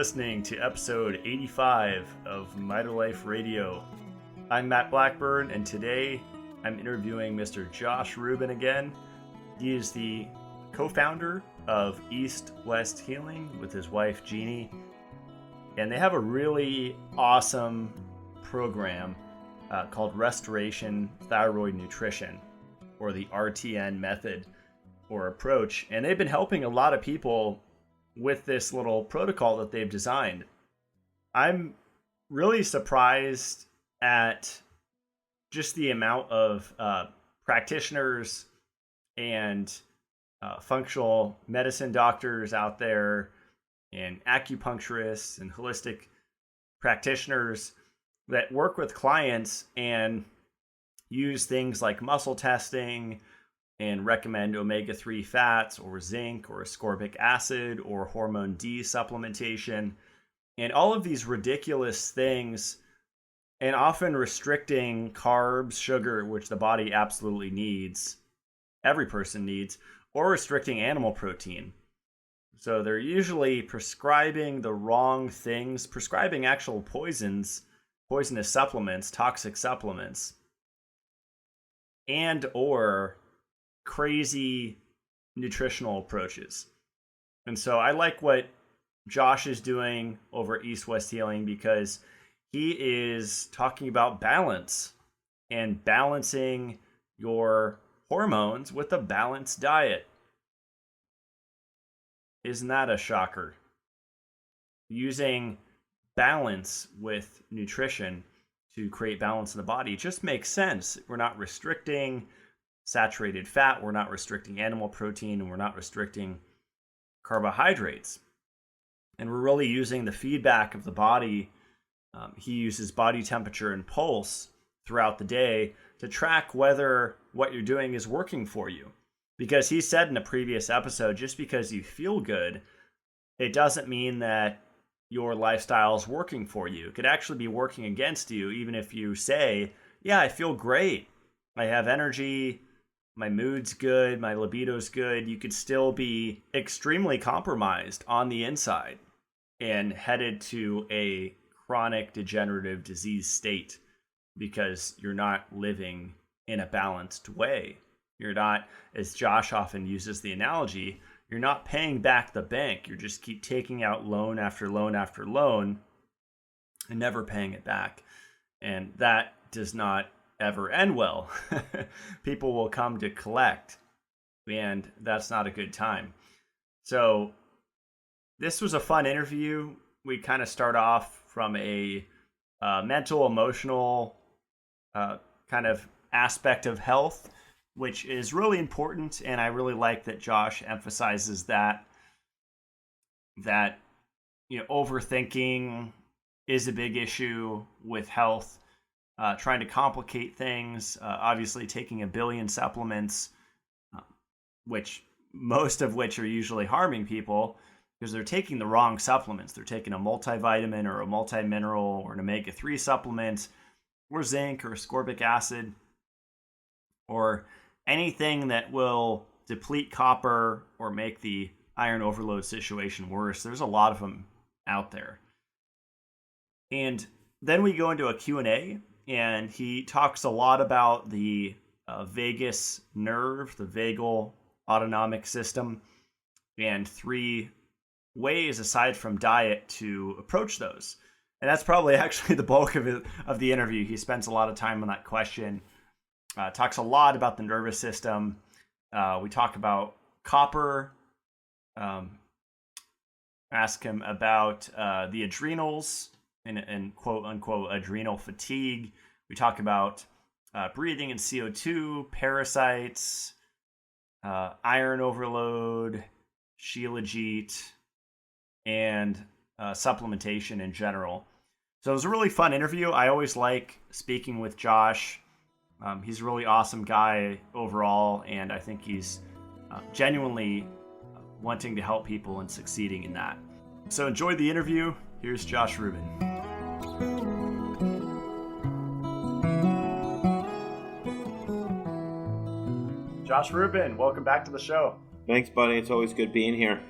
listening to episode 85 of Mitolife Radio. I'm Matt Blackburn, and today I'm interviewing Mr. Josh Rubin again. He is the co-founder of East West Healing with his wife Jeannie, and they have a really awesome program called Restoration Thyroid Nutrition, or the RTN method or approach, and they've been helping a lot of people with this little protocol that they've designed. I'm really surprised at just the amount of practitioners and functional medicine doctors out there, and acupuncturists and holistic practitioners that work with clients and use things like muscle testing and recommend omega-3 fats or zinc or ascorbic acid or hormone D supplementation, and all of these ridiculous things, and often restricting carbs, sugar, which the body absolutely needs, every person needs, or restricting animal protein. So they're usually prescribing the wrong things, prescribing actual poisonous supplements, toxic supplements, and or crazy nutritional approaches. And so I like what Josh is doing over at East West Healing, because he is talking about balance and balancing your hormones with a balanced diet. Isn't that a shocker? Using balance with nutrition to create balance in the body just makes sense. We're not restricting saturated fat, we're not restricting animal protein, and we're not restricting carbohydrates. And we're really using the feedback of the body. He uses body temperature and pulse throughout the day to track whether what you're doing is working for you. Because he said in a previous episode, just because you feel good, it doesn't mean that your lifestyle is working for you. It could actually be working against you, even if you say, yeah, I feel great, I have energy, my mood's good, my libido's good. You could still be extremely compromised on the inside and headed to a chronic degenerative disease state because you're not living in a balanced way. You're not, as Josh often uses the analogy, you're not paying back the bank. You just keep taking out loan after loan after loan and never paying it back. And that does not ever end well. People will come to collect, and that's not a good time. So this was a fun interview. We kind of start off from a mental, emotional kind of aspect of health, which is really important, and I really like that Josh emphasizes that overthinking is a big issue with health. Trying to complicate things, obviously taking a billion supplements, most of which are usually harming people because they're taking the wrong supplements. They're taking a multivitamin or a multimineral or an omega-3 supplement or zinc or ascorbic acid or anything that will deplete copper or make the iron overload situation worse. There's a lot of them out there. And then we go into a Q&A. And he talks a lot about the vagus nerve, the vagal autonomic system, and 3 ways aside from diet to approach those. And that's probably actually the bulk of the interview. He spends a lot of time on that question. Talks a lot about the nervous system. We talk about copper. Ask him about the adrenals and quote unquote adrenal fatigue. We talk about breathing in CO2, parasites, iron overload, Shilajit, and supplementation in general. So it was a really fun interview. I always like speaking with Josh. He's a really awesome guy overall, and I think he's genuinely wanting to help people and succeeding in that. So enjoy the interview. Here's Josh Rubin. Josh Rubin, welcome back to the show. Thanks, buddy. It's always good being here.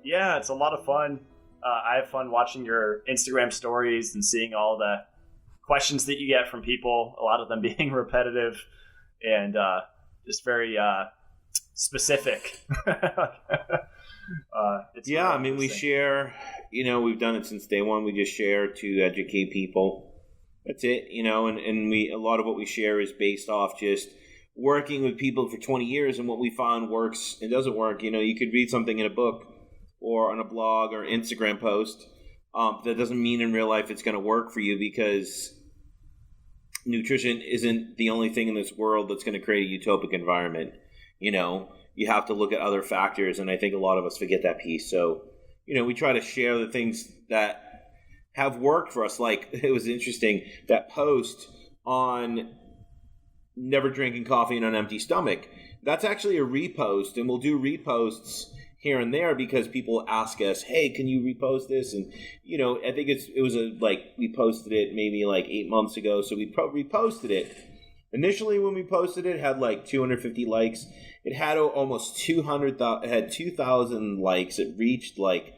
Yeah, it's a lot of fun I have fun watching your Instagram stories and seeing all the questions that you get from people, a lot of them being repetitive and just very specific. Yeah, I mean, we share, we've done it since day one. We just share to educate people. That's it, and we, a lot of what we share is based off just working with people for 20 years and what we found works and doesn't work. You could read something in a book or on a blog or Instagram post. That doesn't mean in real life it's going to work for you, because nutrition isn't the only thing in this world that's going to create a utopic environment. You have to look at other factors, and I think a lot of us forget that piece. So, we try to share the things that have worked for us. Like, it was interesting, that post on never drinking coffee on an empty stomach. That's actually a repost, and we'll do reposts here and there because people ask us, hey, can you repost this? And, I think we posted it maybe like 8 months ago, so we reposted it. Initially, when we posted it, it had like 250 likes. It had almost 200,000. It had 2,000 likes. It reached like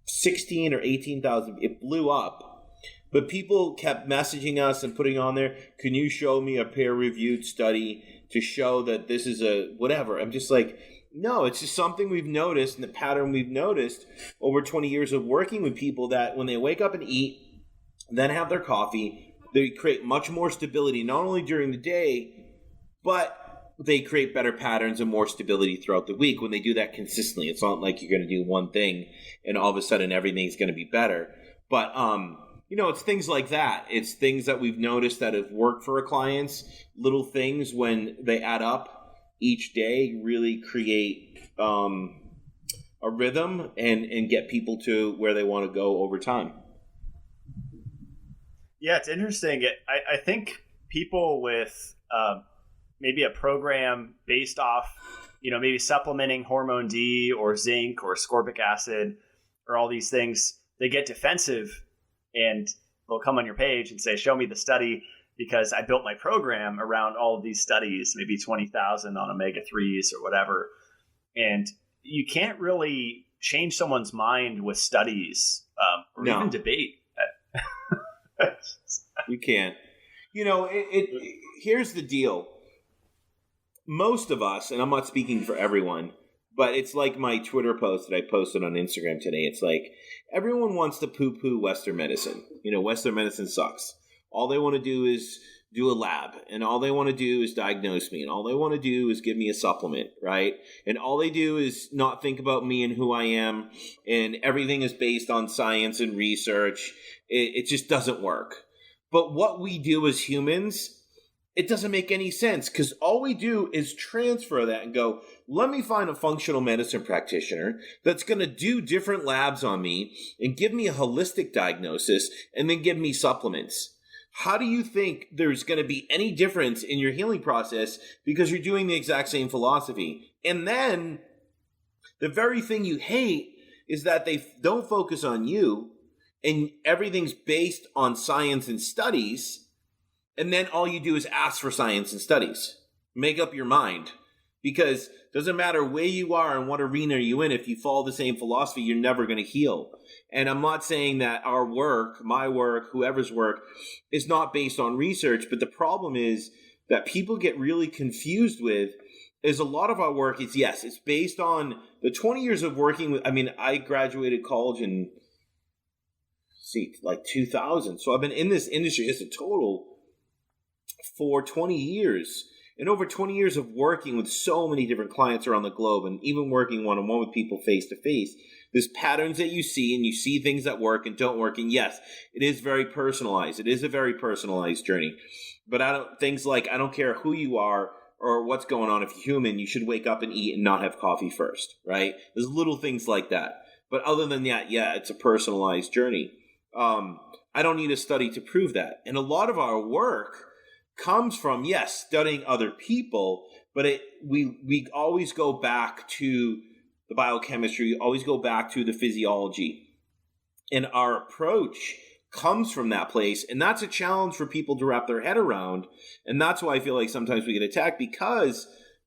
16 or 18,000. It blew up. But people kept messaging us and putting on there, can you show me a peer-reviewed study to show that this is a whatever? I'm just like, no, it's just something we've noticed, and the pattern we've noticed over 20 years of working with people, that when they wake up and eat, then have their coffee, they create much more stability, not only during the day, but they create better patterns and more stability throughout the week when they do that consistently. It's not like you're going to do one thing and all of a sudden everything's going to be better. But, it's things like that. It's things that we've noticed that have worked for our clients. Little things, when they add up each day, really create a rhythm and get people to where they want to go over time. Yeah, it's interesting. I think people with maybe a program based off, maybe supplementing hormone D or zinc or ascorbic acid or all these things, they get defensive and they'll come on your page and say, show me the study, because I built my program around all of these studies, maybe 20,000 on omega-3s or whatever. And you can't really change someone's mind with studies or even debate. You can't. Here's the deal. Most of us, and I'm not speaking for everyone, but it's like my Twitter post that I posted on Instagram today. It's like everyone wants to poo-poo Western medicine. Western medicine sucks. All they want to do is do a lab, and all they want to do is diagnose me, and all they want to do is give me a supplement, right? And all they do is not think about me and who I am, and everything is based on science and research. It just doesn't work. But what we do as humans, it doesn't make any sense, because all we do is transfer that and go, let me find a functional medicine practitioner that's going to do different labs on me and give me a holistic diagnosis and then give me supplements. How do you think there's going to be any difference in your healing process because you're doing the exact same philosophy? And then the very thing you hate is that they don't focus on you, and everything's based on science and studies, and then all you do is ask for science and studies. Make up your mind. Because it doesn't matter where you are and what arena you're in, if you follow the same philosophy, you're never going to heal. And I'm not saying that our work, my work, whoever's work, is not based on research, but the problem is that people get really confused with is a lot of our work is, yes, it's based on the 20 years of working with, I graduated college in like 2000. So I've been in this industry as a total for 20 years. And over 20 years of working with so many different clients around the globe, and even working one-on-one with people face-to-face, there's patterns that you see, and you see things that work and don't work. And yes, it is very personalized. It is a very personalized journey. But things like, I don't care who you are or what's going on. If you're human, you should wake up and eat and not have coffee first, right? There's little things like that. But other than that, yeah, it's a personalized journey. I don't need a study to prove that. And a lot of our work comes from, yes, studying other people, but we always go back to the biochemistry, we always go back to the physiology. And our approach comes from that place, and that's a challenge for people to wrap their head around. And that's why I feel like sometimes we get attacked, because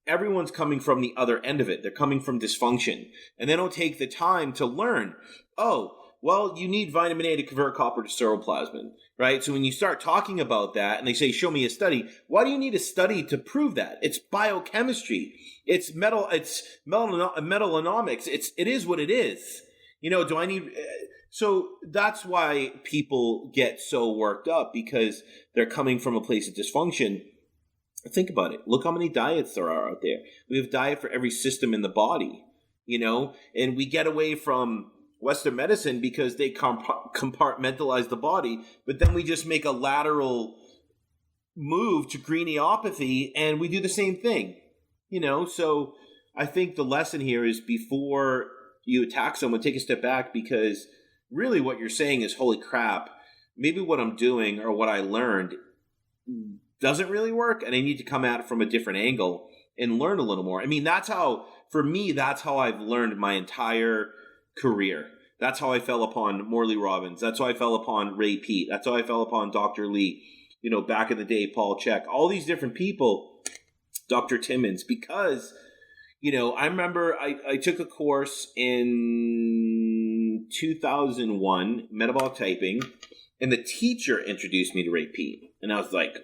everyone's coming from the other end of it. They're coming from dysfunction, and they don't take the time to learn, oh, well, you need vitamin A to convert copper to ceruloplasmin, right? So when you start talking about that and they say, show me a study, why do you need a study to prove that? It's biochemistry. It's metallonomics. It is what it is. Do I need... So that's why people get so worked up, because they're coming from a place of dysfunction. Think about it. Look how many diets there are out there. We have diet for every system in the body, and we get away from Western medicine because they compartmentalize the body, but then we just make a lateral move to greeniopathy and we do the same thing, So I think the lesson here is, before you attack someone, take a step back, because really what you're saying is, holy crap, maybe what I'm doing or what I learned doesn't really work, and I need to come at it from a different angle and learn a little more. I mean, that's how I've learned my entire career. That's how I fell upon Morley Robbins. That's how I fell upon Ray Peat. That's how I fell upon Dr. Lee, back in the day, Paul Chek, all these different people, Dr. Timmons, because, I remember I took a course in 2001, metabolic typing, and the teacher introduced me to Ray Peat. And I was like,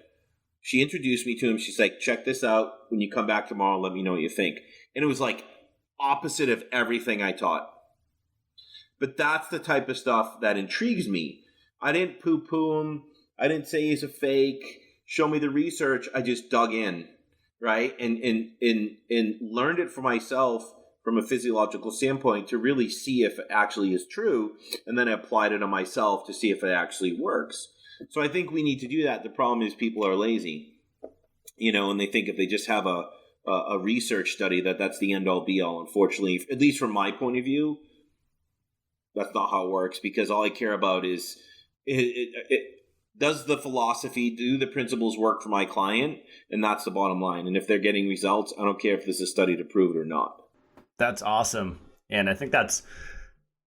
she introduced me to him. She's like, check this out. When you come back tomorrow, let me know what you think. And it was like opposite of everything I taught. But that's the type of stuff that intrigues me. I didn't poo-poo him. I didn't say he's a fake. Show me the research. I just dug in, right? And learned it for myself from a physiological standpoint to really see if it actually is true. And then I applied it on myself to see if it actually works. So I think we need to do that. The problem is people are lazy, and they think if they just have a research study that's the end all be all. Unfortunately, at least from my point of view, that's not how it works, because all I care about is does the philosophy, do the principles work for my client? And that's the bottom line. And if they're getting results, I don't care if there's a study to prove it or not. That's awesome. And I think that's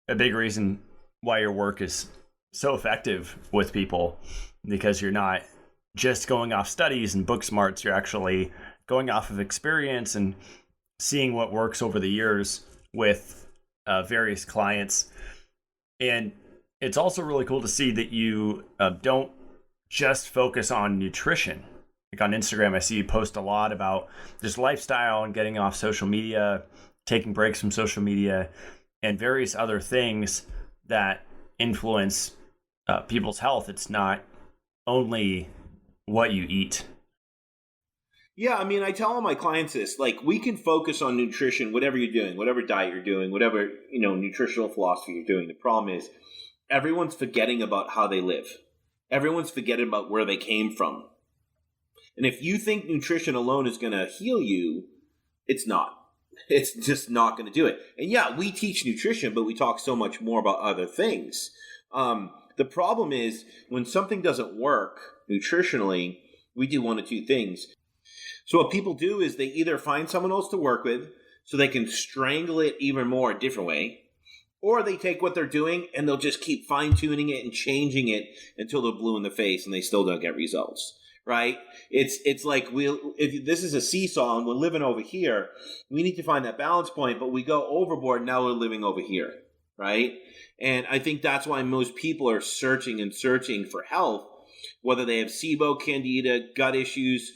a big reason why your work is so effective with people, because you're not just going off studies and book smarts. You're actually going off of experience and seeing what works over the years with various clients. And it's also really cool to see that you don't just focus on nutrition. Like on Instagram, I see you post a lot about just lifestyle and getting off social media, taking breaks from social media, and various other things that influence people's health. It's not only what you eat. Yeah, I mean, I tell all my clients this, like, we can focus on nutrition, whatever you're doing, whatever diet you're doing, whatever, nutritional philosophy you're doing. The problem is everyone's forgetting about how they live. Everyone's forgetting about where they came from. And if you think nutrition alone is going to heal you, it's not. It's just not going to do it. And yeah, we teach nutrition, but we talk so much more about other things. The problem is when something doesn't work nutritionally, we do one of two things. So what people do is they either find someone else to work with so they can strangle it even more a different way, or they take what they're doing and they'll just keep fine-tuning it and changing it until they're blue in the face and they still don't get results, right? It's like if this is a seesaw and we're living over here, we need to find that balance point, but we go overboard, now we're living over here, right? And I think that's why most people are searching and searching for health, whether they have SIBO, candida, gut issues,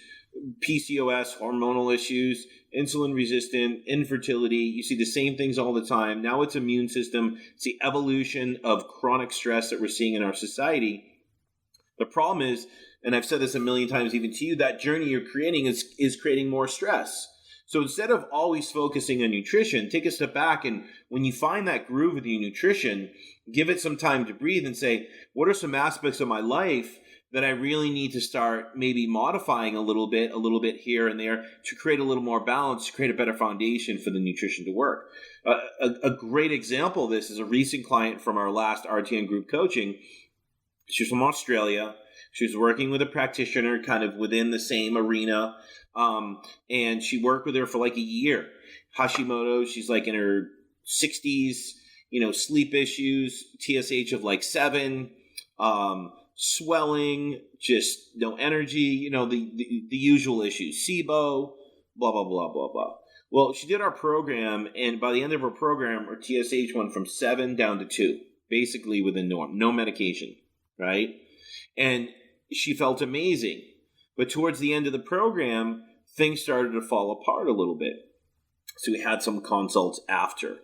PCOS, hormonal issues, insulin resistant, infertility. You see the same things all the time. Now it's immune system. It's the evolution of chronic stress that we're seeing in our society. The problem is, and I've said this a million times even to you, that journey you're creating is creating more stress. So instead of always focusing on nutrition, take a step back, and when you find that groove with your nutrition, give it some time to breathe and say, what are some aspects of my life that I really need to start maybe modifying a little bit here and there to create a little more balance, to create a better foundation for the nutrition to work. A great example of this is a recent client from our last RTN group coaching. She's from Australia. She was working with a practitioner kind of within the same arena, and she worked with her for like a year. Hashimoto's, she's like in her 60s, sleep issues, TSH of like 7, swelling, just no energy, the usual issues. SIBO, blah, blah, blah, blah, blah. Well, she did our program, and by the end of her program, her TSH went from 7 down to 2, basically within norm, no medication, right? And she felt amazing. But towards the end of the program, things started to fall apart a little bit. So we had some consults after.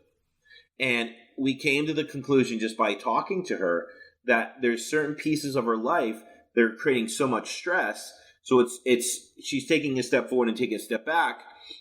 And we came to the conclusion just by talking to her that there's certain pieces of her life that are creating so much stress. So it's she's taking a step forward and taking a step back.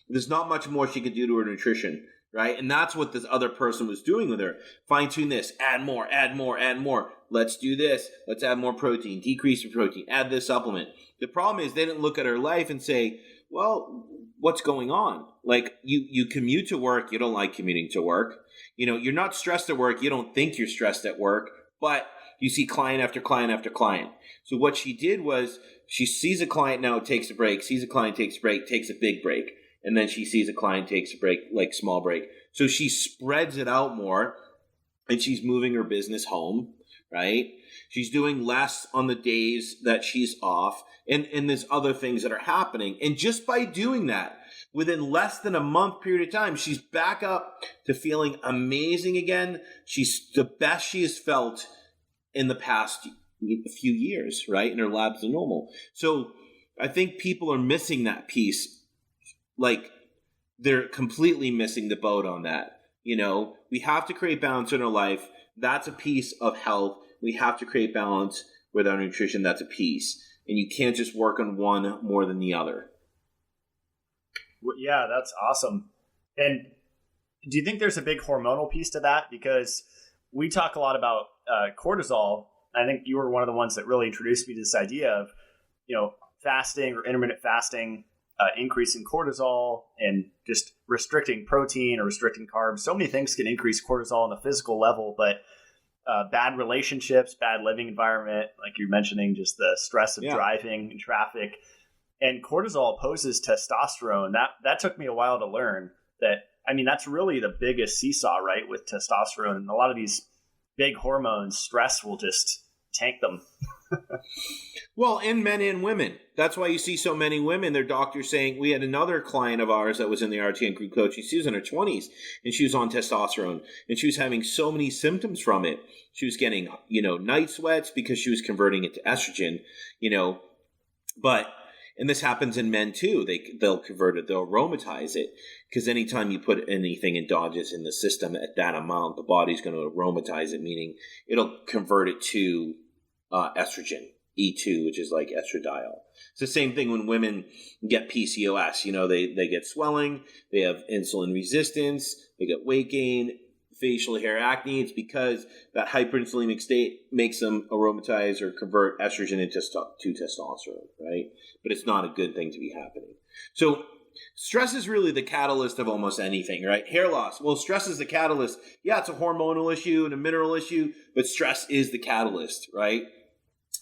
There's not much more she could do to her nutrition, right? And that's what this other person was doing with her. Fine tune this, add more, add more, add more. Let's do this. Let's add more protein, decrease the protein, add this supplement. The problem is they didn't look at her life and say, well, what's going on? Like you commute to work. You don't like commuting to work. You're not stressed at work. You don't think you're stressed at work, but you see client after client after client. So what she did was she sees a client now, takes a break, sees a client, takes a break, takes a big break. And then she sees a client, takes a break, like small break. So she spreads it out more, and she's moving her business home, right? She's doing less on the days that she's off, and there's other things that are happening. And just by doing that, within less than a month period of time, she's back up to feeling amazing again. She's the best she has felt in the past few years, right? And her labs are normal. So I think people are missing that piece. Like, they're completely missing the boat on that. We have to create balance in our life. That's a piece of health. We have to create balance with our nutrition. That's a piece. And you can't just work on one more than the other. Yeah, that's awesome. And do you think there's a big hormonal piece to that? Because we talk a lot about cortisol. I think you were one of the ones that really introduced me to this idea of, fasting or intermittent fasting, increasing cortisol and just restricting protein or restricting carbs. So many things can increase cortisol on the physical level, but bad relationships, bad living environment, like you're mentioning, just the stress of driving in traffic. And cortisol opposes testosterone. That took me a while to learn that. I mean, that's really the biggest seesaw, right? With testosterone and a lot of these big hormones, stress will just tank them. Well, in men and women. That's why you see so many women, their doctors saying, we had another client of ours that was in the RTN group coaching. She was in her 20s and she was on testosterone and she was having so many symptoms from it. She was getting, night sweats because she was converting it to estrogen, and this happens in men too. They'll convert it, they'll aromatize it, because anytime you put anything endogenous in the system at that amount, the body's going to aromatize it, meaning it'll convert it to estrogen, E2, which is like estradiol. It's the same thing when women get PCOS. They get swelling, they have insulin resistance, they get weight gain, facial hair acne. It's because that hyperinsulinic state makes them aromatize or convert estrogen into to testosterone, right? But it's not a good thing to be happening. So stress is really the catalyst of almost anything, right? Hair loss. Well, stress is the catalyst. Yeah, it's a hormonal issue and a mineral issue, but stress is the catalyst, right?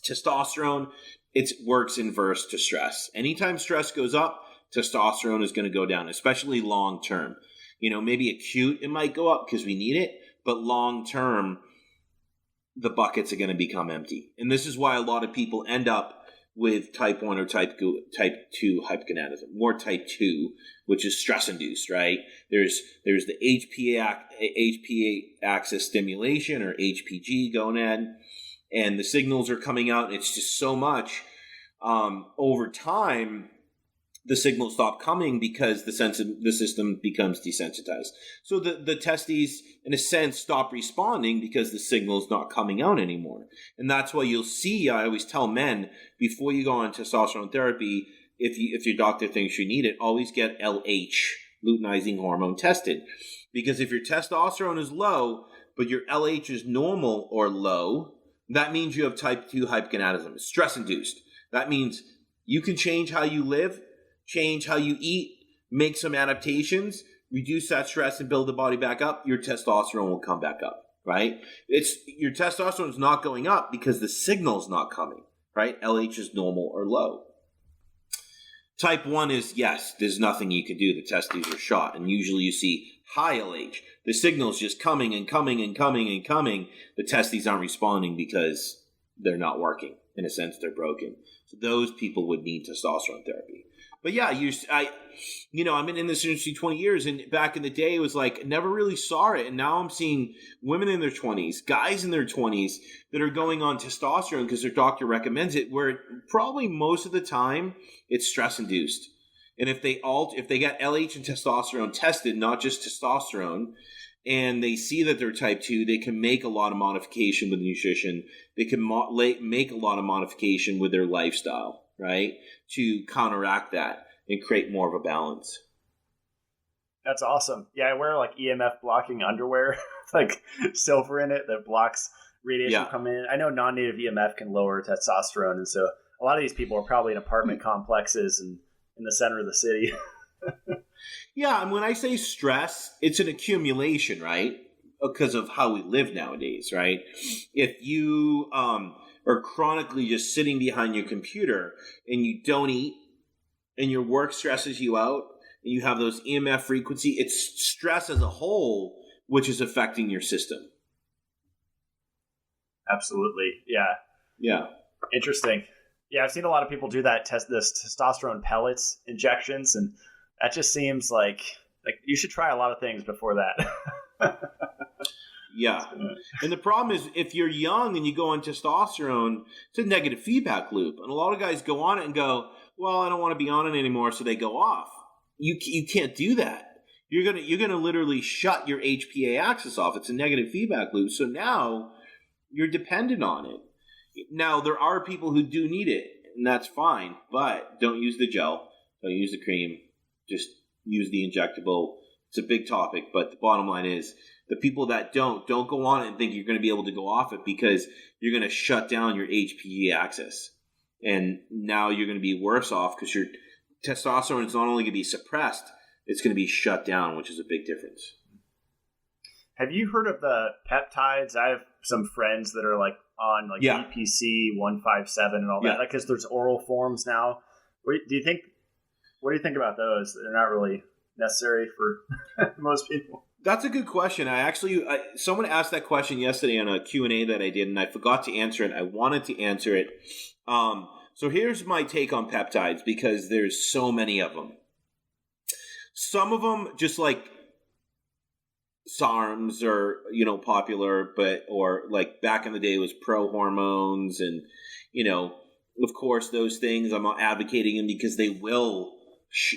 Testosterone, it works inverse to stress. Anytime stress goes up, testosterone is going to go down, especially long term. Maybe acute, it might go up because we need it, but long term, the buckets are going to become empty. And this is why a lot of people end up with type 1 or type 2 hypogonadism, more type 2, which is stress-induced, right? There's the HPA Axis stimulation, or HPG, gonad, and the signals are coming out, and it's just so much. Over time, the signals stop coming because the system becomes desensitized. So the testes, in a sense, stop responding because the signal's not coming out anymore. And that's why you'll see, I always tell men, before you go on testosterone therapy, if your doctor thinks you need it, always get LH, luteinizing hormone, tested. Because if your testosterone is low, but your LH is normal or low, that means you have type 2 hypogonadism, stress-induced. That means you can change how you live, change how you eat, make some adaptations, reduce that stress and build the body back up, your testosterone will come back up, right? Your testosterone is not going up because the signal's not coming, right? LH is normal or low. Type 1 is, yes, there's nothing you can do. The testes are shot, and usually you see high LH. The signal's just coming and coming and coming and coming. The testes aren't responding because they're not working. In a sense, they're broken. So those people would need testosterone therapy. But yeah, I'm in this industry 20 years, and back in the day, it was like never really saw it, and now I'm seeing women in their 20s, guys in their 20s that are going on testosterone because their doctor recommends it. Where probably most of the time it's stress induced, and if they get LH and testosterone tested, not just testosterone, and they see that they're type 2, they can make a lot of modification with nutrition. They can make a lot of modification with their lifestyle, right, to counteract that and create more of a balance. That's awesome. Yeah, I wear like EMF blocking underwear, like silver in it that blocks radiation from coming in. I know non-native EMF can lower testosterone, and so a lot of these people are probably in apartment complexes and in the center of the city. Yeah, and when I say stress, it's an accumulation, right? Because of how we live nowadays, right? If you are chronically just sitting behind your computer and you don't eat and your work stresses you out and you have those EMF frequency, it's stress as a whole which is affecting your system. Absolutely. Yeah. Yeah. Interesting. Yeah, I've seen a lot of people do that this testosterone pellets injections, and that just seems like you should try a lot of things before that. Yeah. And the problem is if you're young and you go on testosterone, it's a negative feedback loop. And a lot of guys go on it and go, well, I don't want to be on it anymore, so they go off. You can't do that. You're gonna literally shut your HPA axis off. It's a negative feedback loop. So now you're dependent on it. Now there are people who do need it, and that's fine, but don't use the gel, don't use the cream, just use the injectable. It's a big topic, but the bottom line is the people that don't go on it and think you're going to be able to go off it because you're going to shut down your HPA axis. And now you're going to be worse off because your testosterone is not only going to be suppressed, it's going to be shut down, which is a big difference. Have you heard of the peptides? I have some friends that are like on like BPC 157 and all that, because there's oral forms now. What do you think about those? They're not really necessary for most people. That's a good question. Someone asked that question yesterday on a Q&A that I did, and I forgot to answer it. I wanted to answer it. So here's my take on peptides, because there's so many of them. Some of them, just like SARMs, are popular, or like back in the day it was pro hormones, and of course those things I'm not advocating them because they will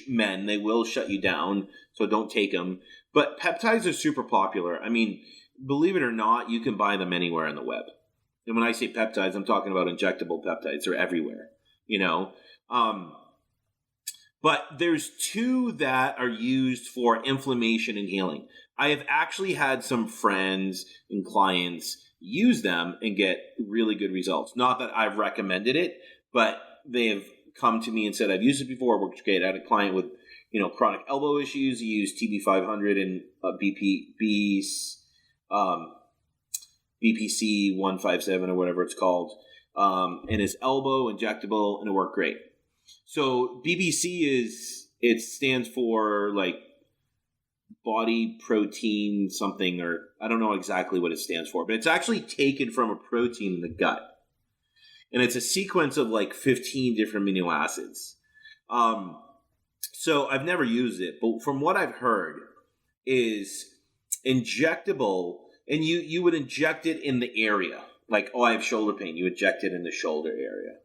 they will shut you down, so don't take them. But peptides are super popular. I mean, believe it or not, you can buy them anywhere on the web. And when I say peptides, I'm talking about injectable peptides. They're everywhere, But there's two that are used for inflammation and healing. I have actually had some friends and clients use them and get really good results. Not that I've recommended it, but they have come to me and said, I've used it before, it works great. I had a client with chronic elbow issues. He used TB500 and BPC 157 or whatever it's called, in his elbow, injectable, and it worked great. So BPC it stands for like body protein something, or I don't know exactly what it stands for, but it's actually taken from a protein in the gut. And it's a sequence of like 15 different amino acids. So I've never used it, but from what I've heard is injectable, and you would inject it in the area. Like, I have shoulder pain. You inject it in the shoulder area,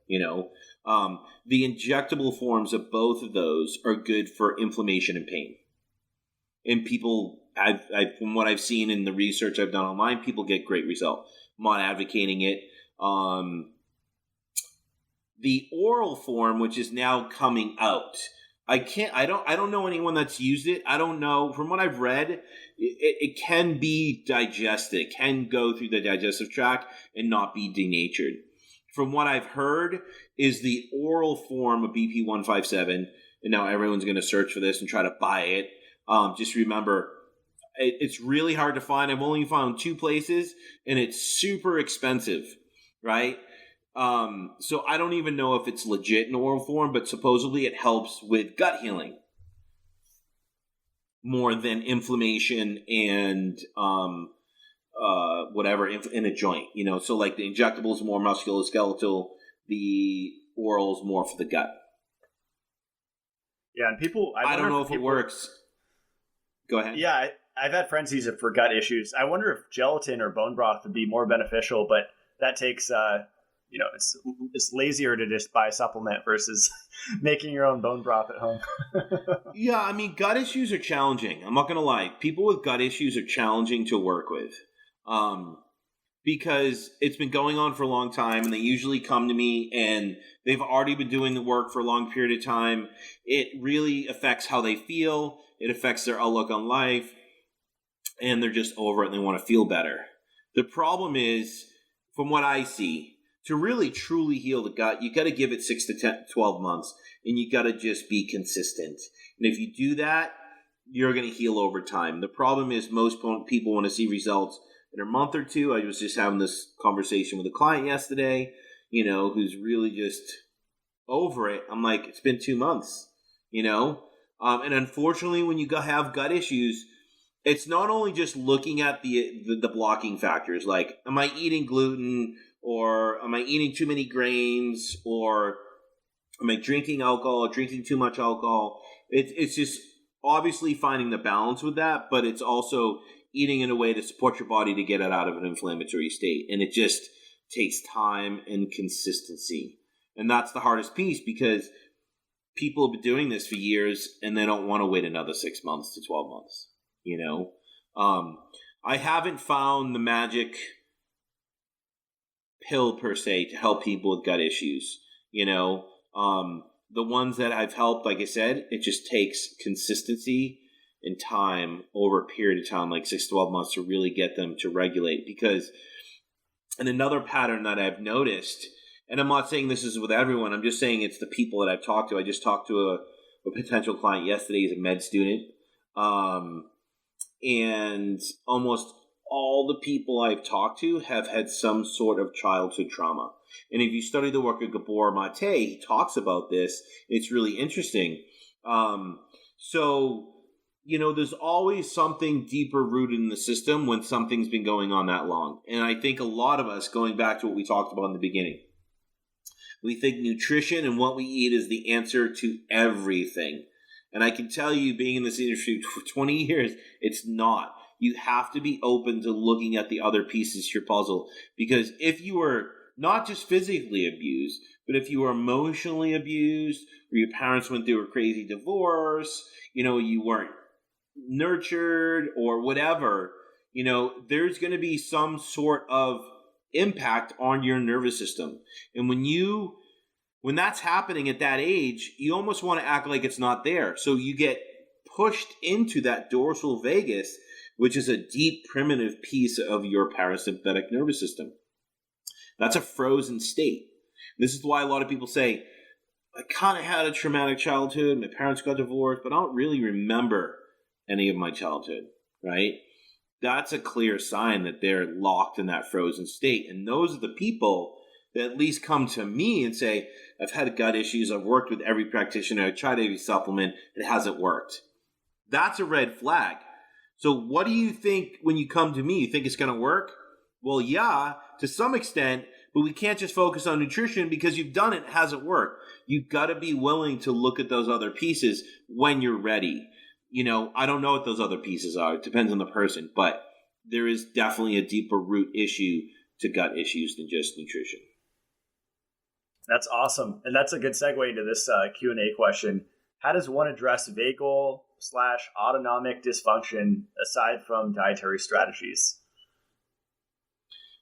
The injectable forms of both of those are good for inflammation and pain. And people, from what I've seen in the research I've done online, people get great results. I'm not advocating it. The oral form, which is now coming out, I don't know anyone that's used it. I don't know. From what I've read, it can be digested. It can go through the digestive tract and not be denatured. From what I've heard is the oral form of BP157, and now everyone's going to search for this and try to buy it. Just remember, it's really hard to find. I've only found 2 places, and it's super expensive, right? So I don't even know if it's legit in oral form, but supposedly it helps with gut healing more than inflammation and whatever in a joint, So like the injectable is more musculoskeletal, the oral is more for the gut. Yeah, and people, I don't know if it works. Go ahead. Yeah, I've had friends use it for gut issues. I wonder if gelatin or bone broth would be more beneficial, but that takes, it's lazier to just buy a supplement versus making your own bone broth at home. Yeah, I mean, gut issues are challenging. I'm not going to lie. People with gut issues are challenging to work with because it's been going on for a long time, and they usually come to me and they've already been doing the work for a long period of time. It really affects how they feel. It affects their outlook on life, and they're just over it and they want to feel better. The problem is, from what I see, to really truly heal the gut, you got to give it 6 to 12 months, and you got to just be consistent. And if you do that, you're going to heal over time. The problem is most people want to see results in a month or two. I was just having this conversation with a client yesterday, who's really just over it. I'm like, it's been 2 months, and unfortunately, when you have gut issues, it's not only just looking at the blocking factors, like, am I eating gluten, or am I eating too many grains, or am I drinking alcohol, drinking too much alcohol? It's just obviously finding the balance with that, but it's also eating in a way to support your body to get it out of an inflammatory state. And it just takes time and consistency. And that's the hardest piece, because people have been doing this for years and they don't want to wait another 6 months to 12 months. I haven't found the magic pill per se to help people with gut issues. The ones that I've helped, like I said, it just takes consistency and time over a period of time, like 6 to 12 months, to really get them to regulate. Because, and another pattern that I've noticed, and I'm not saying this is with everyone, I'm just saying it's the people that I've talked to. I just talked to a potential client yesterday. He's a med student. And almost all the people I've talked to have had some sort of childhood trauma. And if you study the work of Gabor Mate, he talks about this. It's really interesting. There's always something deeper rooted in the system when something's been going on that long. And I think a lot of us, going back to what we talked about in the beginning, we think nutrition and what we eat is the answer to everything. And I can tell you, being in this industry for 20 years, it's not. You have to be open to looking at the other pieces to your puzzle. Because if you were not just physically abused, but if you were emotionally abused, or your parents went through a crazy divorce, you weren't nurtured or whatever, there's going to be some sort of impact on your nervous system. And when that's happening at that age, you almost want to act like it's not there. So you get pushed into that dorsal vagus, which is a deep primitive piece of your parasympathetic nervous system. That's a frozen state. This is why a lot of people say, I kind of had a traumatic childhood. My parents got divorced, but I don't really remember any of my childhood, right? That's a clear sign that they're locked in that frozen state. And those are the people that at least come to me and say, I've had gut issues. I've worked with every practitioner. I've tried every supplement. It hasn't worked. That's a red flag. So what do you think when you come to me? You think it's going to work? Well, yeah, to some extent, but we can't just focus on nutrition because you've done it. It hasn't worked. You've got to be willing to look at those other pieces when you're ready. I don't know what those other pieces are. It depends on the person, but there is definitely a deeper root issue to gut issues than just nutrition. That's awesome. And that's a good segue into this Q&A question. How does one address vagal/autonomic dysfunction aside from dietary strategies?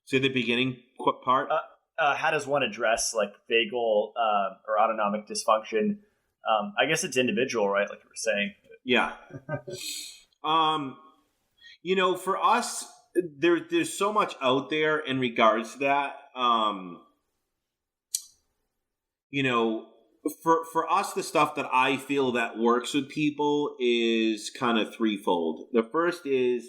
Say the beginning part. How does one address vagal or autonomic dysfunction? I guess it's individual, right? Like you were saying. Yeah. For us, there's so much out there in regards to that. For us, the stuff that I feel that works with people is kind of threefold. The first is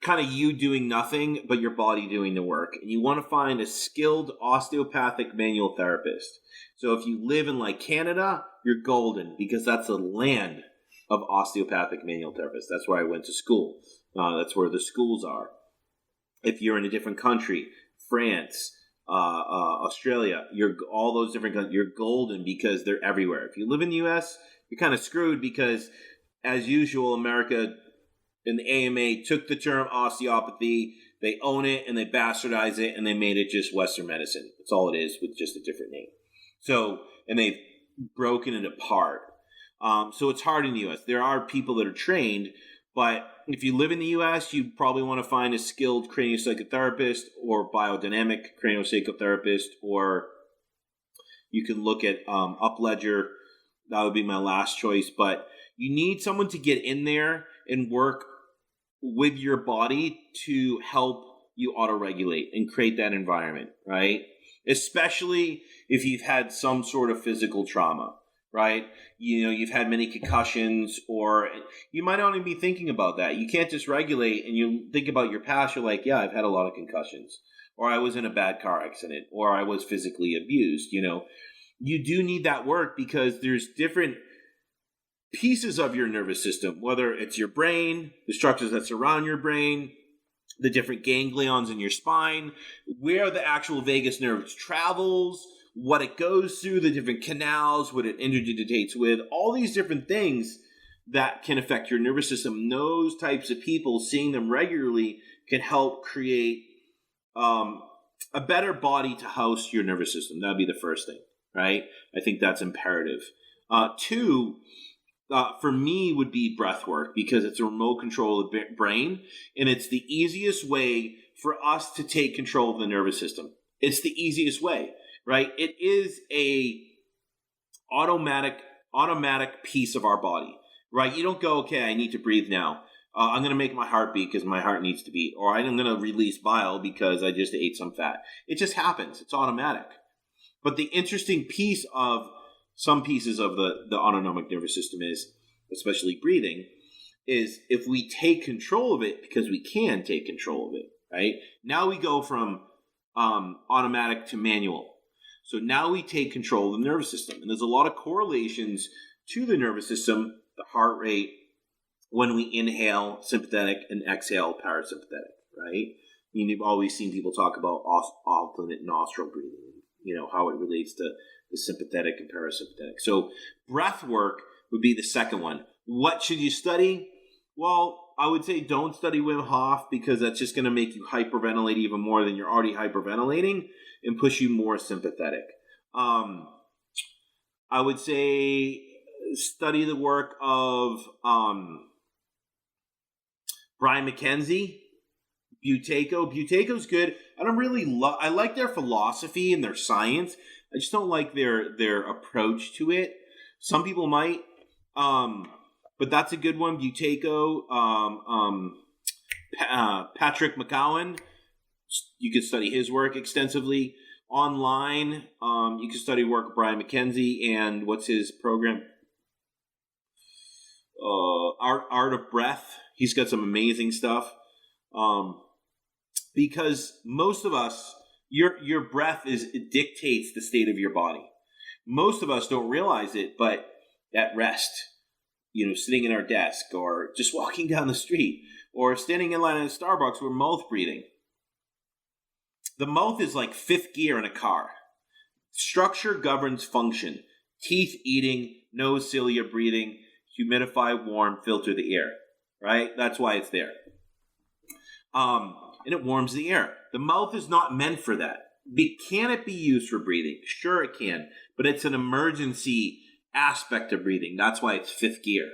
kind of you doing nothing, but your body doing the work. And you want to find a skilled osteopathic manual therapist. So if you live in Canada, you're golden because that's the land of osteopathic manual therapists. That's where I went to school. That's where the schools are. If you're in a different country, France, Australia, all those different countries, you're golden because they're everywhere. If you live in the U.S., you're kind of screwed because, as usual, America and the AMA took the term osteopathy, they own it, and they bastardize it, and they made it just Western medicine. That's all it is, with just a different name. So, and they've broken it apart. So it's hard in the U.S. There are people that are trained, but if you live in the U.S., you probably want to find a skilled craniopsychotherapist or biodynamic craniopsychotherapist, or you can look at Upledger. That would be my last choice. But you need someone to get in there and work with your body to help you auto-regulate and create that environment, right? Especially if you've had some sort of physical trauma, right? You've had many concussions, or you might not even be thinking about that. You can't just regulate and you think about your past. You're like, yeah, I've had a lot of concussions, or I was in a bad car accident, or I was physically abused. You do need that work because there's different pieces of your nervous system, whether it's your brain, the structures that surround your brain, the different ganglions in your spine, where the actual vagus nerve travels, what it goes through, the different canals, what it interdigitates with, all these different things that can affect your nervous system. Those types of people, seeing them regularly, can help create a better body to house your nervous system. That'd be the first thing, right? I think that's imperative. Two, for me, would be breath work, because it's a remote control of the brain, and it's the easiest way for us to take control of the nervous system. It's the easiest way, right? It is a automatic piece of our body, right? You don't go, okay, I need to breathe now. I'm going to make my heart beat because my heart needs to beat, or I'm going to release bile because I just ate some fat. It just happens. It's automatic. But the interesting piece of some pieces of the autonomic nervous system is, especially breathing, is if we take control of it, because we can take control of it, right? Now we go from automatic to manual. So now we take control of the nervous system. And there's a lot of correlations to the nervous system, the heart rate, when we inhale sympathetic and exhale parasympathetic, right? You've always seen people talk about alternate nostril breathing, how it relates to the sympathetic and parasympathetic. So breath work would be the second one. What should you study? Well, I would say don't study Wim Hof, because that's just going to make you hyperventilate even more than you're already hyperventilating and push you more sympathetic. I would say study the work of Brian McKenzie, Buteyko. Buteyko's good. I don't really I like their philosophy and their science. I just don't like their approach to it. Some people might, but that's a good one. Buteyko, Patrick McGowan. You could study his work extensively online. You can study work of Brian McKenzie and what's his program? Art of Breath. He's got some amazing stuff. Because most of us, your breath it dictates the state of your body. Most of us don't realize it, but at rest, sitting in our desk, or just walking down the street, or standing in line at Starbucks, we're mouth breathing. The mouth is like fifth gear in a car. Structure governs function. Teeth eating, nose cilia breathing, humidify, warm, filter the air, right? That's why it's there. And it warms the air. The mouth is not meant for that. Can it be used for breathing? Sure it can, but it's an emergency aspect of breathing. That's why it's fifth gear.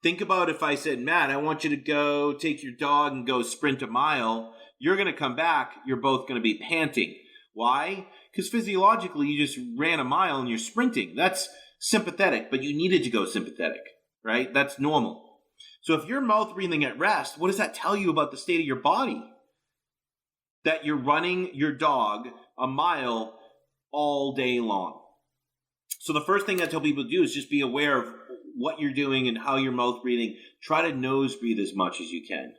Think about if I said, Matt, I want you to go take your dog and go sprint a mile. You're going to come back. You're both going to be panting. Why? Because physiologically, you just ran a mile and you're sprinting. That's sympathetic, but you needed to go sympathetic, right? That's normal. So if you're mouth breathing at rest, what does that tell you about the state of your body? That you're running your dog a mile all day long. So the first thing I tell people to do is just be aware of what you're doing and how you're mouth breathing. Try to nose breathe as much as you can.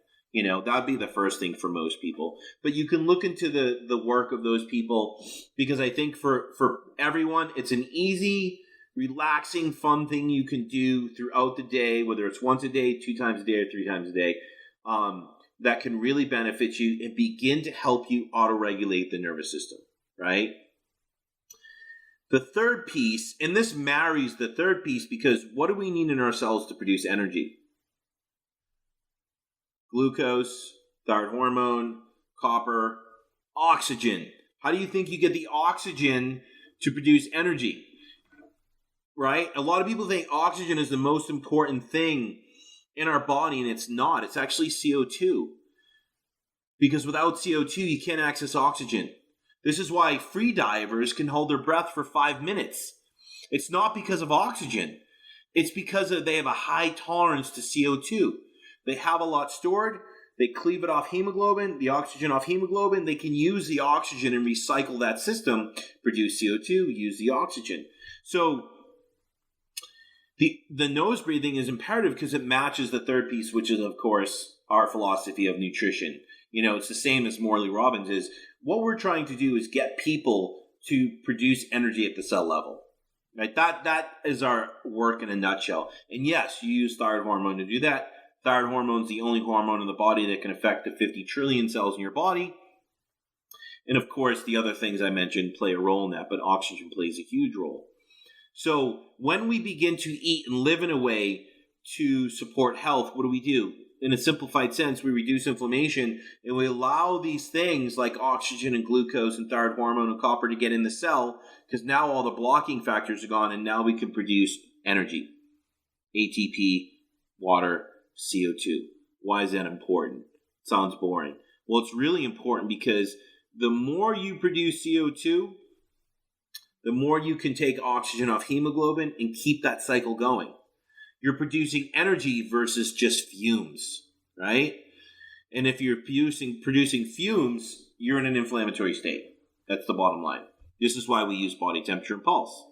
That'd be the first thing for most people. But you can look into the work of those people, because I think for everyone, it's an easy, relaxing, fun thing you can do throughout the day, whether it's once a day, 2 times a day, or 3 times a day. that can really benefit you and begin to help you auto-regulate the nervous system, right? The third piece, and this marries the third piece, because what do we need in our cells to produce energy? Glucose, thyroid hormone, copper, oxygen. How do you think you get the oxygen to produce energy? Right? A lot of people think oxygen is the most important thing in our body, and it's not. It's actually CO2. Because without CO2, you can't access oxygen. This is why free divers can hold their breath for 5 minutes. It's not because of oxygen. It's because they have a high tolerance to CO2. They have a lot stored. They cleave it off hemoglobin, the oxygen off hemoglobin. They can use the oxygen and recycle that system, produce CO2, use the oxygen. So the nose breathing is imperative because it matches the third piece, which is, of course, our philosophy of nutrition. It's the same as Morley Robbins is. What we're trying to do is get people to produce energy at the cell level. Right? That is our work in a nutshell. And yes, you use thyroid hormone to do that. Thyroid hormone is the only hormone in the body that can affect the 50 trillion cells in your body. And of course, the other things I mentioned play a role in that, but oxygen plays a huge role. So when we begin to eat and live in a way to support health, what do? In a simplified sense, we reduce inflammation and we allow these things like oxygen and glucose and thyroid hormone and copper to get in the cell, because now all the blocking factors are gone and now we can produce energy. ATP, water, CO2. Why is that important? Sounds boring. Well, it's really important because the more you produce CO2, the more you can take oxygen off hemoglobin and keep that cycle going. You're producing energy versus just fumes, right? And if you're producing fumes, you're in an inflammatory state. That's the bottom line. This is why we use body temperature and pulse.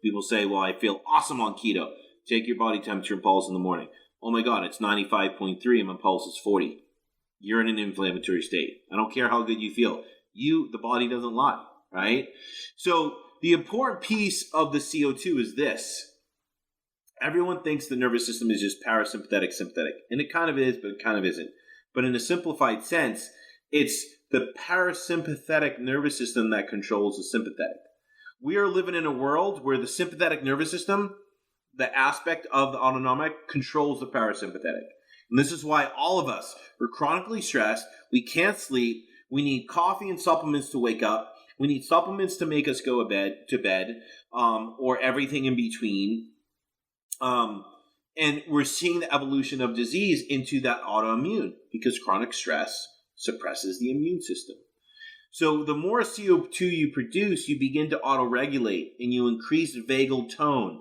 People say, well, I feel awesome on keto. Take your body temperature and pulse in the morning. Oh my God, it's 95.3 and my pulse is 40. You're in an inflammatory state. I don't care how good you feel. The body doesn't lie, right? So the important piece of the CO2 is this. Everyone thinks the nervous system is just parasympathetic, sympathetic. And it kind of is, but it kind of isn't. But in a simplified sense, it's the parasympathetic nervous system that controls the sympathetic. We are living in a world where the sympathetic nervous system, the aspect of the autonomic, controls the parasympathetic. And this is why all of us, we're chronically stressed, we can't sleep, we need coffee and supplements to wake up, we need supplements to make us go to bed, or everything in between. And we're seeing the evolution of disease into that autoimmune because chronic stress suppresses the immune system. So the more CO2 you produce, you begin to auto-regulate and you increase vagal tone.